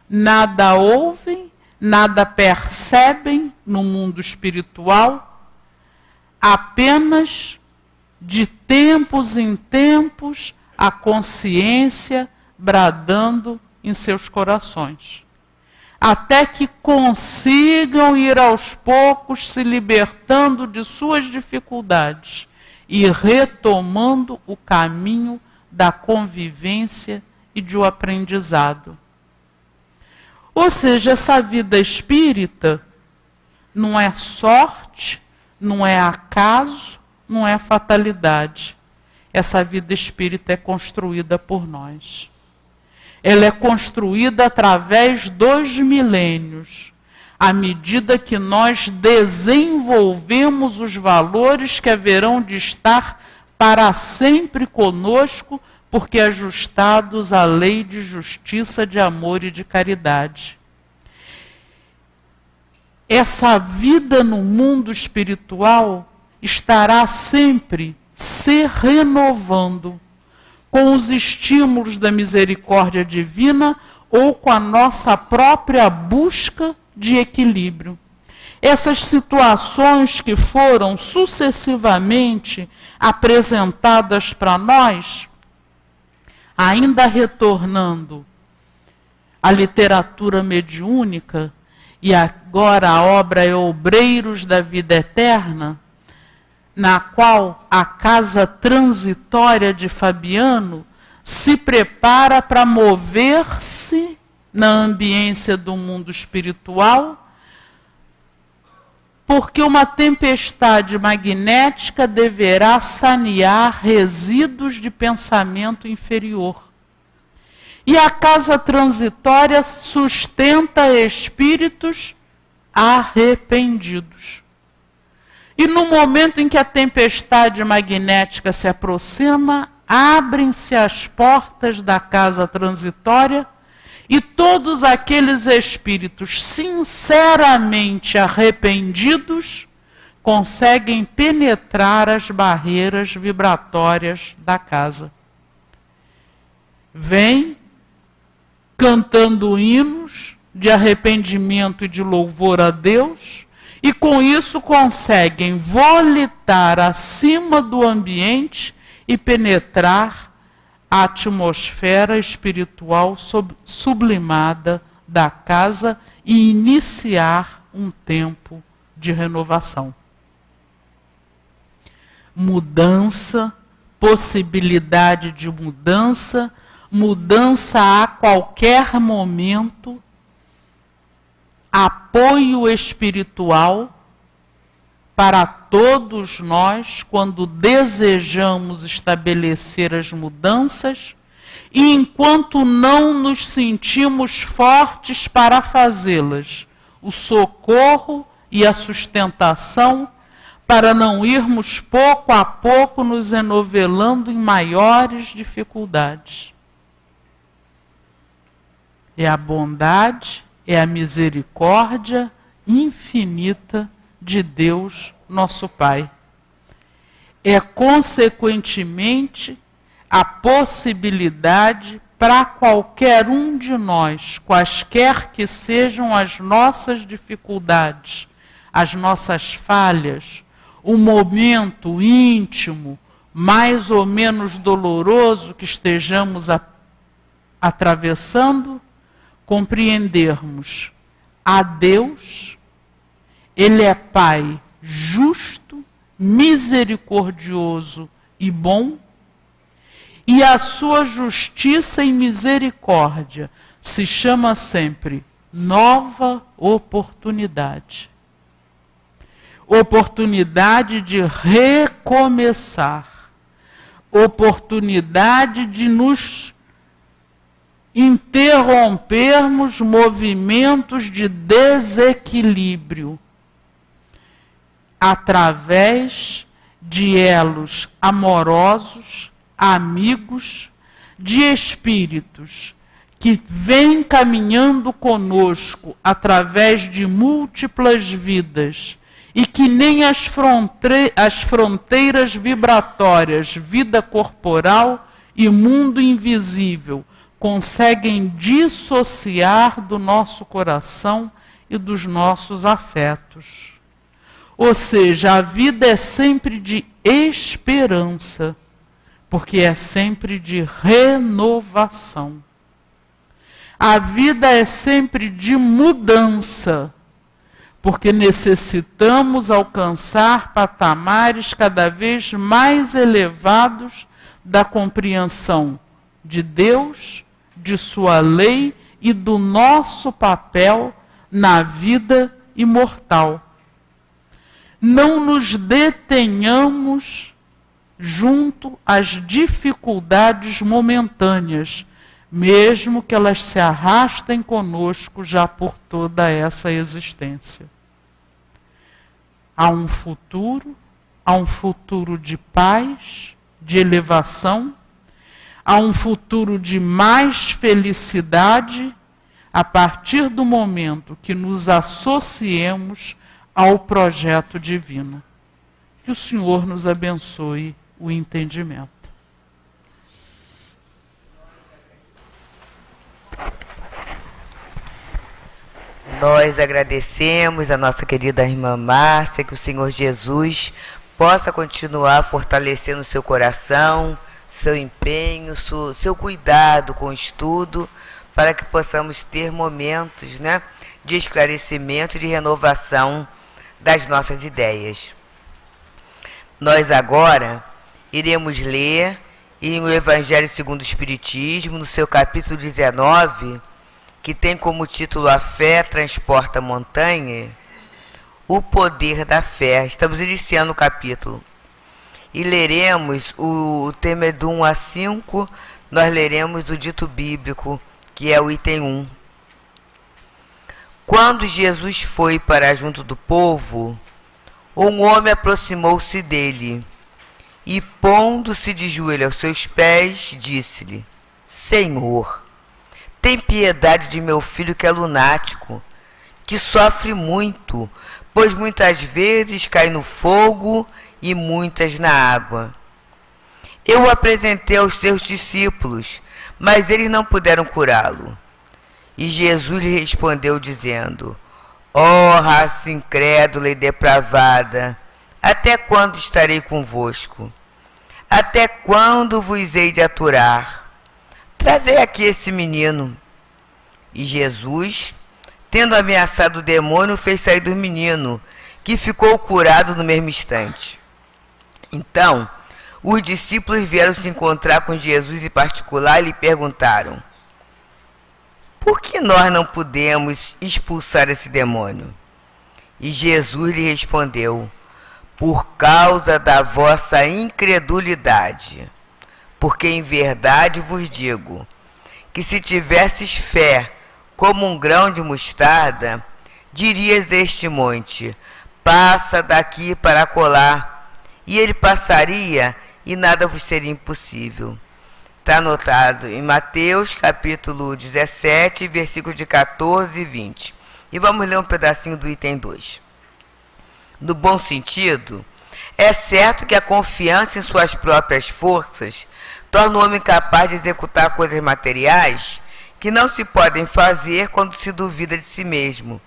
nada ouvem, nada percebem no mundo espiritual, apenas de tempos em tempos a consciência bradando em seus corações, até que consigam ir aos poucos se libertando de suas dificuldades e retomando o caminho da convivência e do aprendizado. Ou seja, essa vida espírita não é sorte, não é acaso, não é fatalidade. Essa vida espírita é construída por nós. Ela é construída através dos milênios, à medida que nós desenvolvemos os valores que haverão de estar para sempre conosco porque ajustados à lei de justiça, de amor e de caridade. Essa vida no mundo espiritual estará sempre se renovando com os estímulos da misericórdia divina ou com a nossa própria busca de equilíbrio. Essas situações que foram sucessivamente apresentadas para nós, ainda retornando à literatura mediúnica, e agora a obra é Obreiros da Vida Eterna, na qual a casa transitória de Fabiano se prepara para mover-se na ambiência do mundo espiritual, porque uma tempestade magnética deverá sanear resíduos de pensamento inferior. E a casa transitória sustenta espíritos arrependidos. E no momento em que a tempestade magnética se aproxima, abrem-se as portas da casa transitória e todos aqueles espíritos sinceramente arrependidos conseguem penetrar as barreiras vibratórias da casa. Vêm cantando hinos de arrependimento e de louvor a Deus, e com isso conseguem volitar acima do ambiente e penetrar a atmosfera espiritual sublimada da casa e iniciar um tempo de renovação. Mudança, possibilidade de mudança, mudança a qualquer momento, apoio espiritual para todos nós quando desejamos estabelecer as mudanças e enquanto não nos sentimos fortes para fazê-las, o socorro e a sustentação para não irmos pouco a pouco nos enovelando em maiores dificuldades. É a bondade, é a misericórdia infinita de Deus, nosso Pai. É, consequentemente, a possibilidade para qualquer um de nós, quaisquer que sejam as nossas dificuldades, as nossas falhas, o momento íntimo, mais ou menos doloroso que estejamos atravessando, compreendermos a Deus. Ele é Pai justo, misericordioso e bom, e a sua justiça e misericórdia se chama sempre nova oportunidade. Oportunidade de recomeçar, oportunidade de nos interrompermos movimentos de desequilíbrio através de elos amorosos, amigos, de espíritos que vêm caminhando conosco através de múltiplas vidas e que nem as fronteiras vibratórias, vida corporal e mundo invisível, conseguem dissociar do nosso coração e dos nossos afetos. Ou seja, a vida é sempre de esperança, porque é sempre de renovação. A vida é sempre de mudança, porque necessitamos alcançar patamares cada vez mais elevados da compreensão de Deus, de sua lei e do nosso papel na vida imortal. Não nos detenhamos junto às dificuldades momentâneas, mesmo que elas se arrastem conosco já por toda essa existência. Há um futuro de paz, de elevação, a um futuro de mais felicidade a partir do momento que nos associemos ao projeto divino. Que o Senhor nos abençoe o entendimento. Nós agradecemos a nossa querida irmã Márcia, que o Senhor Jesus possa continuar fortalecendo seu coração, seu empenho, seu cuidado com o estudo, para que possamos ter momentos, né, de esclarecimento e de renovação das nossas ideias. Nós agora iremos ler em o Evangelho segundo o Espiritismo, no seu capítulo 19, que tem como título A Fé Transporta Montanha, o poder da fé. Estamos iniciando o capítulo. E leremos o tema do 1 a 5, nós leremos o dito bíblico, que é o item 1. Quando Jesus foi para junto do povo, um homem aproximou-se dele e, pondo-se de joelho aos seus pés, disse-lhe: Senhor, tem piedade de meu filho que é lunático, que sofre muito, pois muitas vezes cai no fogo e muitas na água. Eu o apresentei aos seus discípulos, mas eles não puderam curá-lo. E Jesus lhe respondeu dizendo: Ó raça incrédula e depravada, até quando estarei convosco? Até quando vos hei de aturar? Trazei aqui esse menino. E Jesus, tendo ameaçado o demônio, fez sair do menino, que ficou curado no mesmo instante. Então, os discípulos vieram se encontrar com Jesus em particular e lhe perguntaram: Por que nós não pudemos expulsar esse demônio? E Jesus lhe respondeu: Por causa da vossa incredulidade. Porque em verdade vos digo, que se tivesses fé como um grão de mostarda, dirias deste monte: passa daqui para acolá, e ele passaria, e nada vos seria impossível. Está anotado em Mateus, capítulo 17, versículos de 14 e 20. E vamos ler um pedacinho do item 2. No bom sentido, é certo que a confiança em suas próprias forças torna o homem capaz de executar coisas materiais que não se podem fazer quando se duvida de si mesmo.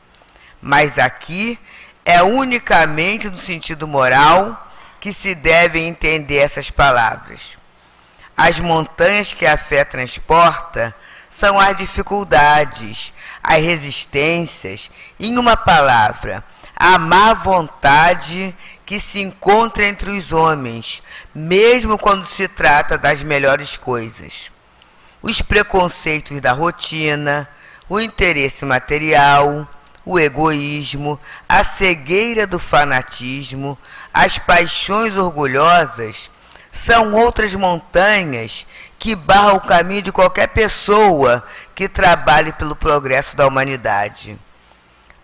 Mas aqui é unicamente no sentido moral que se devem entender essas palavras. As montanhas que a fé transporta são as dificuldades, as resistências, em uma palavra, a má vontade que se encontra entre os homens, mesmo quando se trata das melhores coisas. Os preconceitos da rotina, o interesse material, o egoísmo, a cegueira do fanatismo, as paixões orgulhosas, são outras montanhas que barram o caminho de qualquer pessoa que trabalhe pelo progresso da humanidade.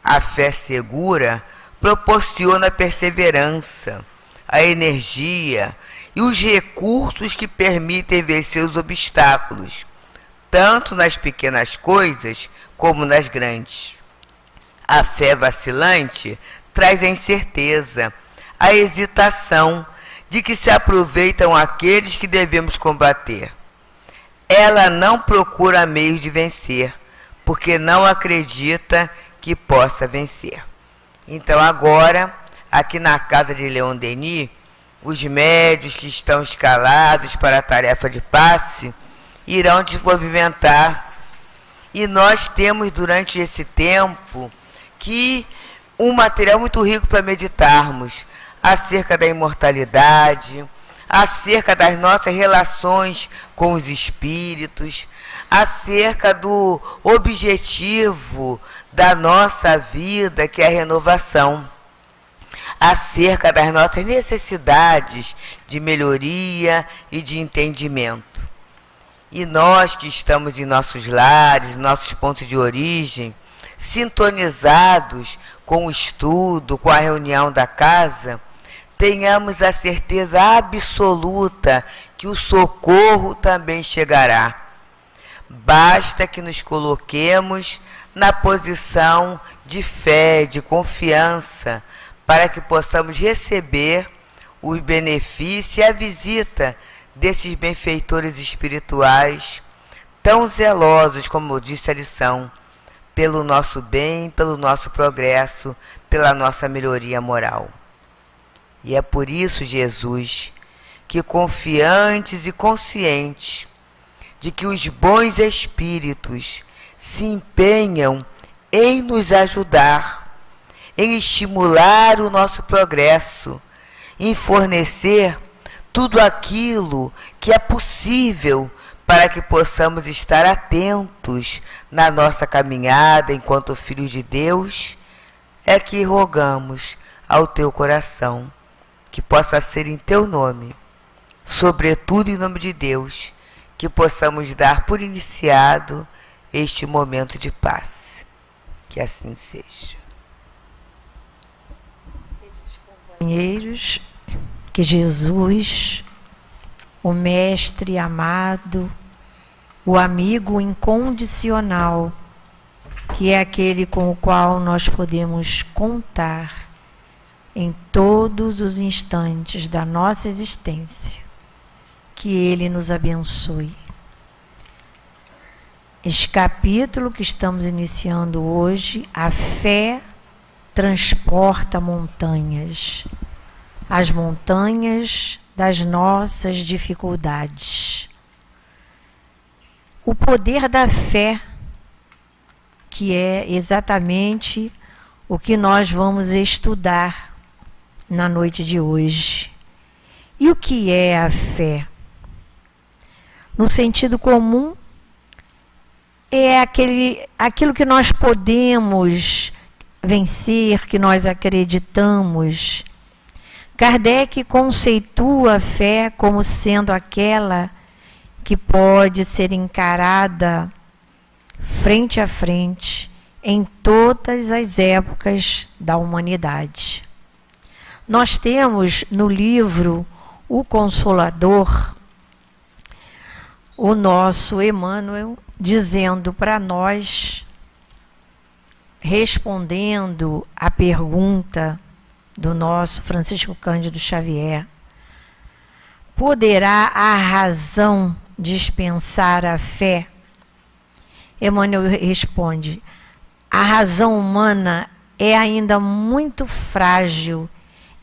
A fé segura proporciona a perseverança, a energia e os recursos que permitem vencer os obstáculos, tanto nas pequenas coisas como nas grandes. A fé vacilante traz a incerteza, a hesitação de que se aproveitam aqueles que devemos combater. Ela não procura meios de vencer, porque não acredita que possa vencer. Então agora, aqui na casa de Leon Denis, os médios que estão escalados para a tarefa de passe irão desmovimentar. E nós temos durante esse tempo um material muito rico para meditarmos acerca da imortalidade, acerca das nossas relações com os espíritos, acerca do objetivo da nossa vida, que é a renovação, acerca das nossas necessidades de melhoria e de entendimento. E nós que estamos em nossos lares, nossos pontos de origem, sintonizados com o estudo, com a reunião da casa, tenhamos a certeza absoluta que o socorro também chegará. Basta que nos coloquemos na posição de fé, de confiança, para que possamos receber os benefícios e a visita desses benfeitores espirituais, tão zelosos, como eu disse a lição, pelo nosso bem, pelo nosso progresso, pela nossa melhoria moral. E é por isso, Jesus, que confiantes e conscientes de que os bons espíritos se empenham em nos ajudar, em estimular o nosso progresso, em fornecer tudo aquilo que é possível para que possamos estar atentos na nossa caminhada enquanto filhos de Deus, é que rogamos ao teu coração que possa ser em teu nome, sobretudo em nome de Deus, que possamos dar por iniciado este momento de paz. Que assim seja. Companheiros, que Jesus, o Mestre amado, o amigo incondicional, que é aquele com o qual nós podemos contar em todos os instantes da nossa existência, que Ele nos abençoe. Este capítulo que estamos iniciando hoje, a fé transporta montanhas, as montanhas das nossas dificuldades. O poder da fé, que é exatamente o que nós vamos estudar na noite de hoje. E o que é a fé? No sentido comum, é aquilo que nós podemos vencer, que nós acreditamos. Kardec conceitua a fé como sendo aquela que pode ser encarada frente a frente em todas as épocas da humanidade. Nós temos no livro O Consolador, o nosso Emmanuel dizendo para nós, respondendo à pergunta do nosso Francisco Cândido Xavier: poderá a razão dispensar a fé? Emmanuel responde: a razão humana é ainda muito frágil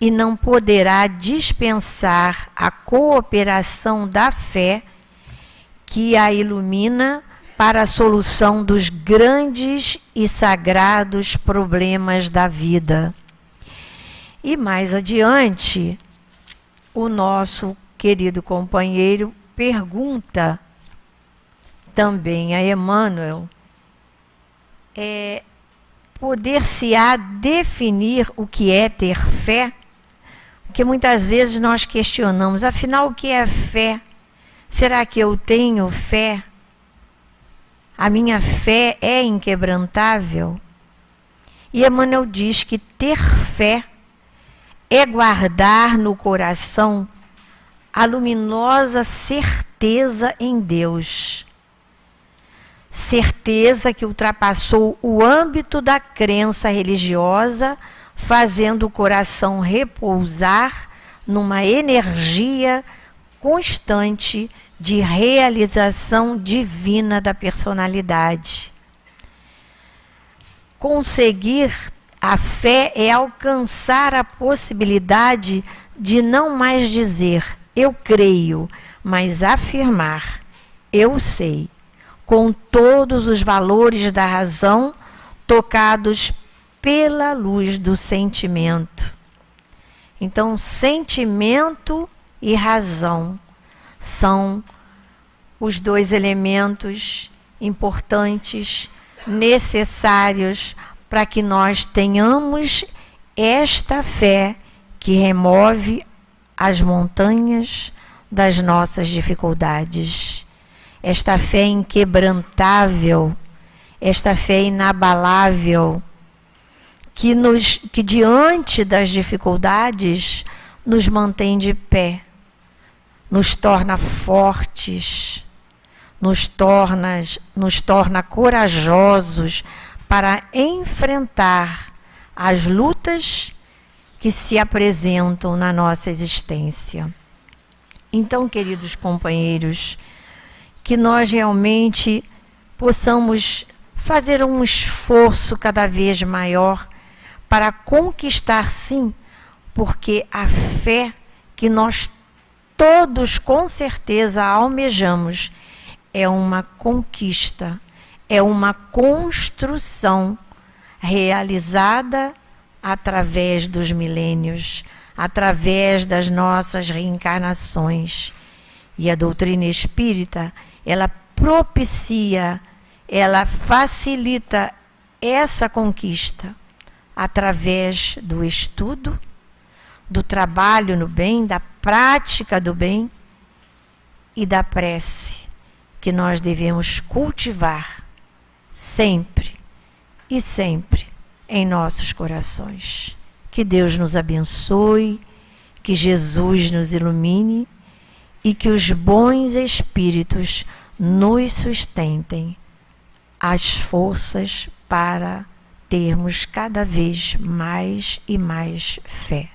e não poderá dispensar a cooperação da fé que a ilumina para a solução dos grandes e sagrados problemas da vida. E mais adiante, o nosso querido companheiro pergunta também a Emmanuel: poder-se-á definir o que é ter fé? Porque muitas vezes nós questionamos, afinal, o que é fé? Será que eu tenho fé? A minha fé é inquebrantável? E Emmanuel diz que ter fé é guardar no coração a luminosa certeza em Deus. Certeza que ultrapassou o âmbito da crença religiosa, fazendo o coração repousar numa energia constante de realização divina da personalidade. Conseguir a fé é alcançar a possibilidade de não mais dizer eu creio, mas afirmar eu sei, com todos os valores da razão tocados pela luz do sentimento. Então, sentimento e razão são os dois elementos importantes, necessários para que nós tenhamos esta fé que remove as montanhas das nossas dificuldades. Esta fé inquebrantável, esta fé inabalável, que diante das dificuldades nos mantém de pé, nos torna fortes, nos torna corajosos para enfrentar as lutas que se apresentam na nossa existência. Então, queridos companheiros, que nós realmente possamos fazer um esforço cada vez maior para conquistar, sim, porque a fé que nós todos com certeza almejamos é uma conquista, é uma construção realizada através dos milênios, através das nossas reencarnações. E a doutrina espírita, ela propicia, ela facilita essa conquista através do estudo, do trabalho no bem, da prática do bem e da prece, que nós devemos cultivar sempre e sempre em nossos corações. Que Deus nos abençoe, que Jesus nos ilumine e que os bons espíritos nos sustentem as forças para termos cada vez mais e mais fé.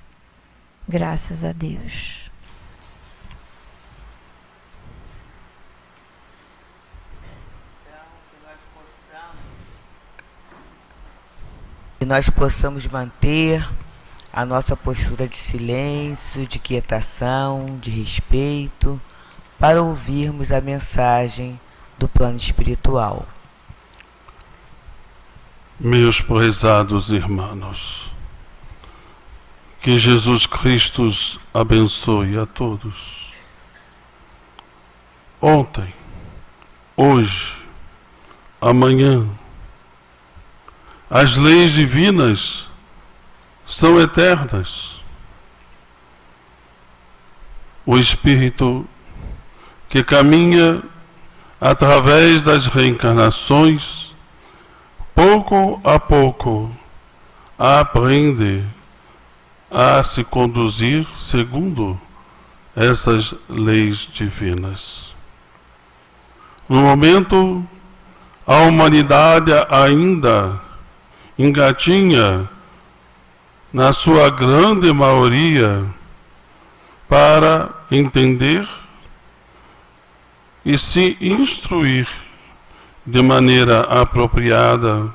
Graças a Deus. Que nós possamos manter a nossa postura de silêncio, de quietação, de respeito, para ouvirmos a mensagem do plano espiritual. Meus prezados irmãos, que Jesus Cristo abençoe a todos. Ontem, hoje, amanhã, as leis divinas são eternas. O Espírito que caminha através das reencarnações, pouco a pouco, aprende a se conduzir segundo essas leis divinas. No momento, a humanidade ainda engatinha, na sua grande maioria, para entender e se instruir de maneira apropriada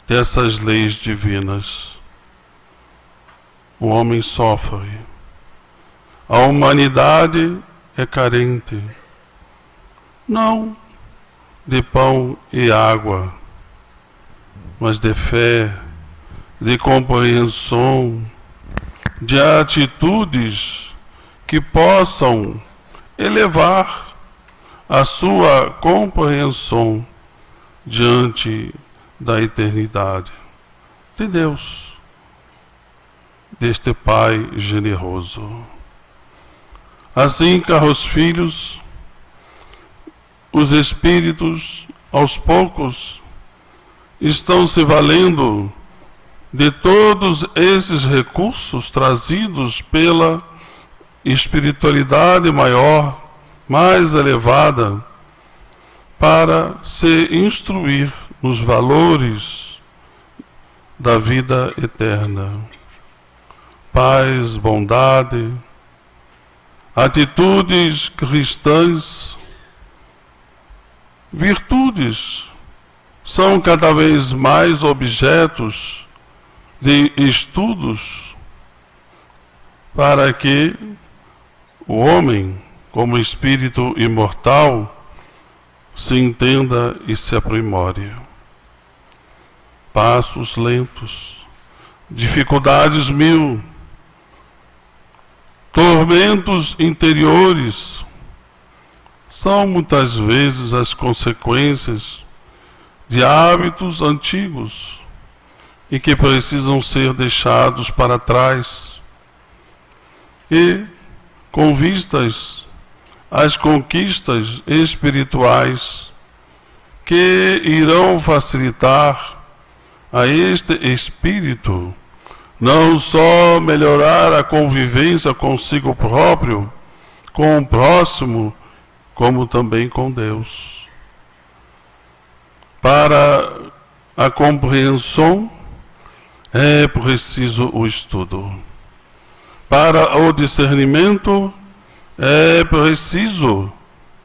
dessas leis divinas. O homem sofre, a humanidade é carente, não de pão e água, mas de fé, de compreensão, de atitudes que possam elevar a sua compreensão diante da eternidade de Deus, deste Pai generoso. Assim, caros filhos, os espíritos, aos poucos, estão se valendo de todos esses recursos trazidos pela espiritualidade maior, mais elevada, para se instruir nos valores da vida eterna. Paz, bondade, atitudes cristãs, virtudes, são cada vez mais objetos de estudos para que o homem, como espírito imortal, se entenda e se aprimore. Passos lentos, dificuldades mil, tormentos interiores, são muitas vezes as consequências de hábitos antigos e que precisam ser deixados para trás. E, com vistas às conquistas espirituais que irão facilitar a este espírito não só melhorar a convivência consigo próprio, com o próximo, como também com Deus. Para a compreensão é preciso o estudo. Para o discernimento é preciso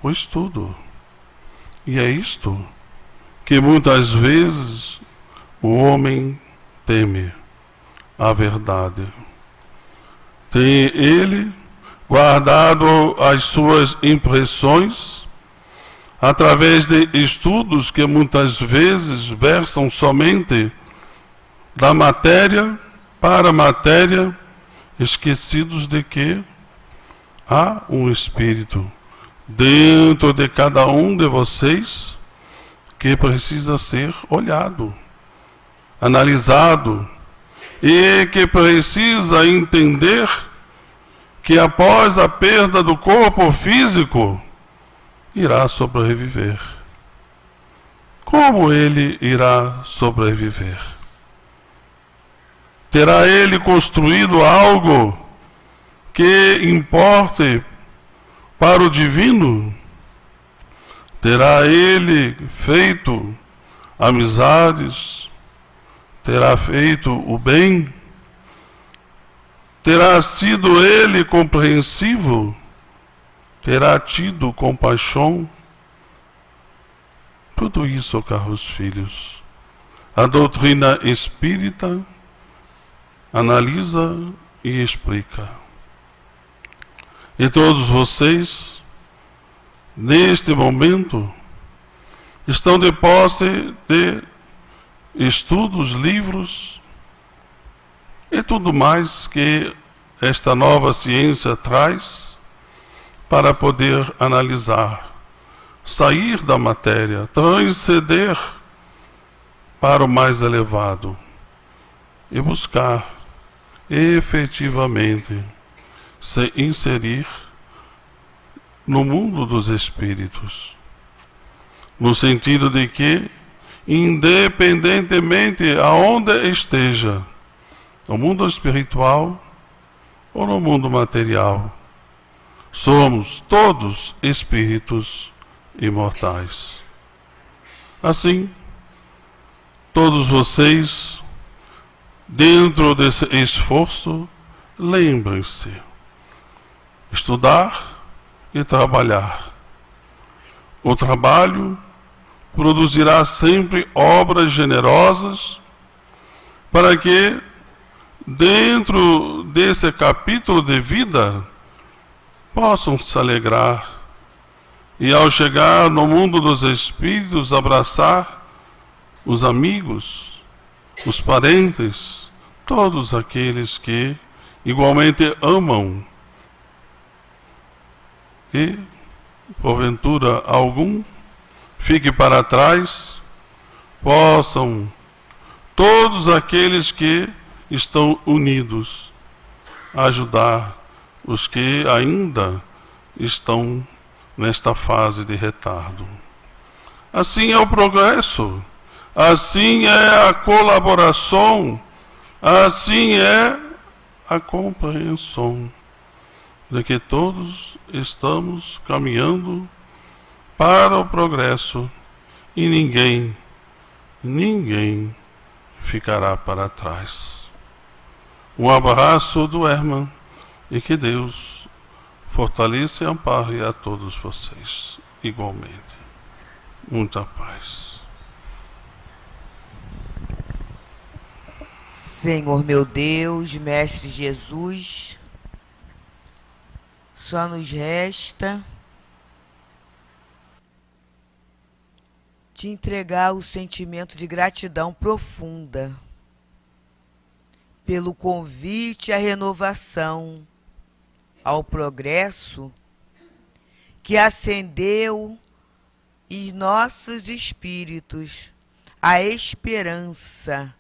o estudo. E é isto que muitas vezes o homem teme, a verdade. Tem ele guardado as suas impressões através de estudos que muitas vezes versam somente da matéria para a matéria, esquecidos de que há um espírito dentro de cada um de vocês que precisa ser olhado, analisado, e que precisa entender que após a perda do corpo físico irá sobreviver. Como ele irá sobreviver? Terá ele construído algo que importe para o divino? Terá ele feito amizades? Terá feito o bem? Terá sido ele compreensivo? Terá tido compaixão? Tudo isso, caros filhos, a doutrina espírita analisa e explica. E todos vocês, neste momento, estão de posse de estudos, livros e tudo mais que esta nova ciência traz para poder analisar, sair da matéria, transcender para o mais elevado e buscar efetivamente se inserir no mundo dos espíritos, no sentido de que, independentemente aonde esteja, no mundo espiritual ou no mundo material, somos todos espíritos imortais. Assim, todos vocês, dentro desse esforço, lembrem-se, estudar e trabalhar. O trabalho produzirá sempre obras generosas para que, dentro desse capítulo de vida, possam se alegrar e, ao chegar no mundo dos espíritos, abraçar os amigos, os parentes, todos aqueles que igualmente amam, e, porventura, algum fique para trás, possam todos aqueles que estão unidos ajudar os que ainda estão nesta fase de retardo. Assim é o progresso, assim é a colaboração, assim é a compreensão de que todos estamos caminhando para o progresso e ninguém ficará para trás. Um abraço do Herman e que Deus fortaleça e ampare a todos vocês igualmente. Muita paz. Senhor meu Deus, Mestre Jesus, só nos resta te entregar o sentimento de gratidão profunda pelo convite à renovação, ao progresso que acendeu em nossos espíritos a esperança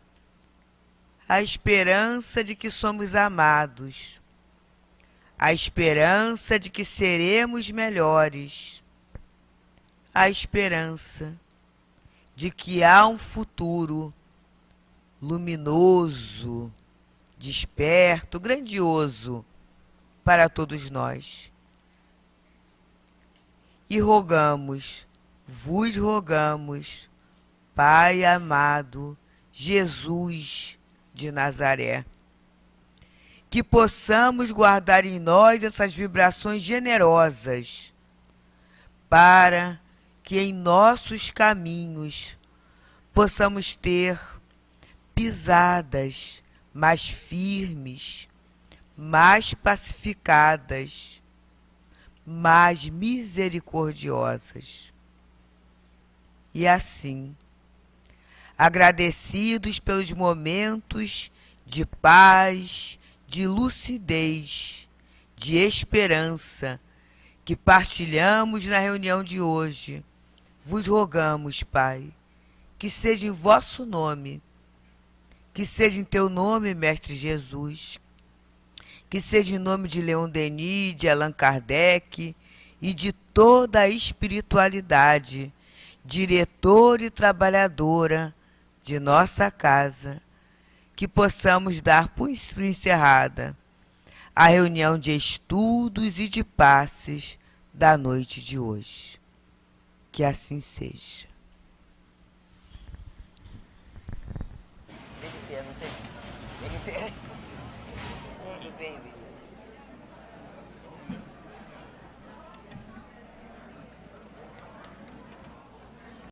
de que somos amados, a esperança de que seremos melhores, a esperança de que há um futuro luminoso, desperto, grandioso para todos nós. E rogamos, vos rogamos, Pai amado, Jesus de Nazaré, que possamos guardar em nós essas vibrações generosas, para que em nossos caminhos possamos ter pisadas mais firmes, mais pacificadas, mais misericordiosas. E assim, agradecidos pelos momentos de paz, de lucidez, de esperança que partilhamos na reunião de hoje, vos rogamos, Pai, que seja em vosso nome, que seja em teu nome, Mestre Jesus, que seja em nome de Leon Denis, de Allan Kardec e de toda a espiritualidade, diretora e trabalhadora de nossa casa, que possamos dar por encerrada a reunião de estudos e de passes da noite de hoje. Que assim seja. Ele tem, não tem? Ele tem. Ele vem.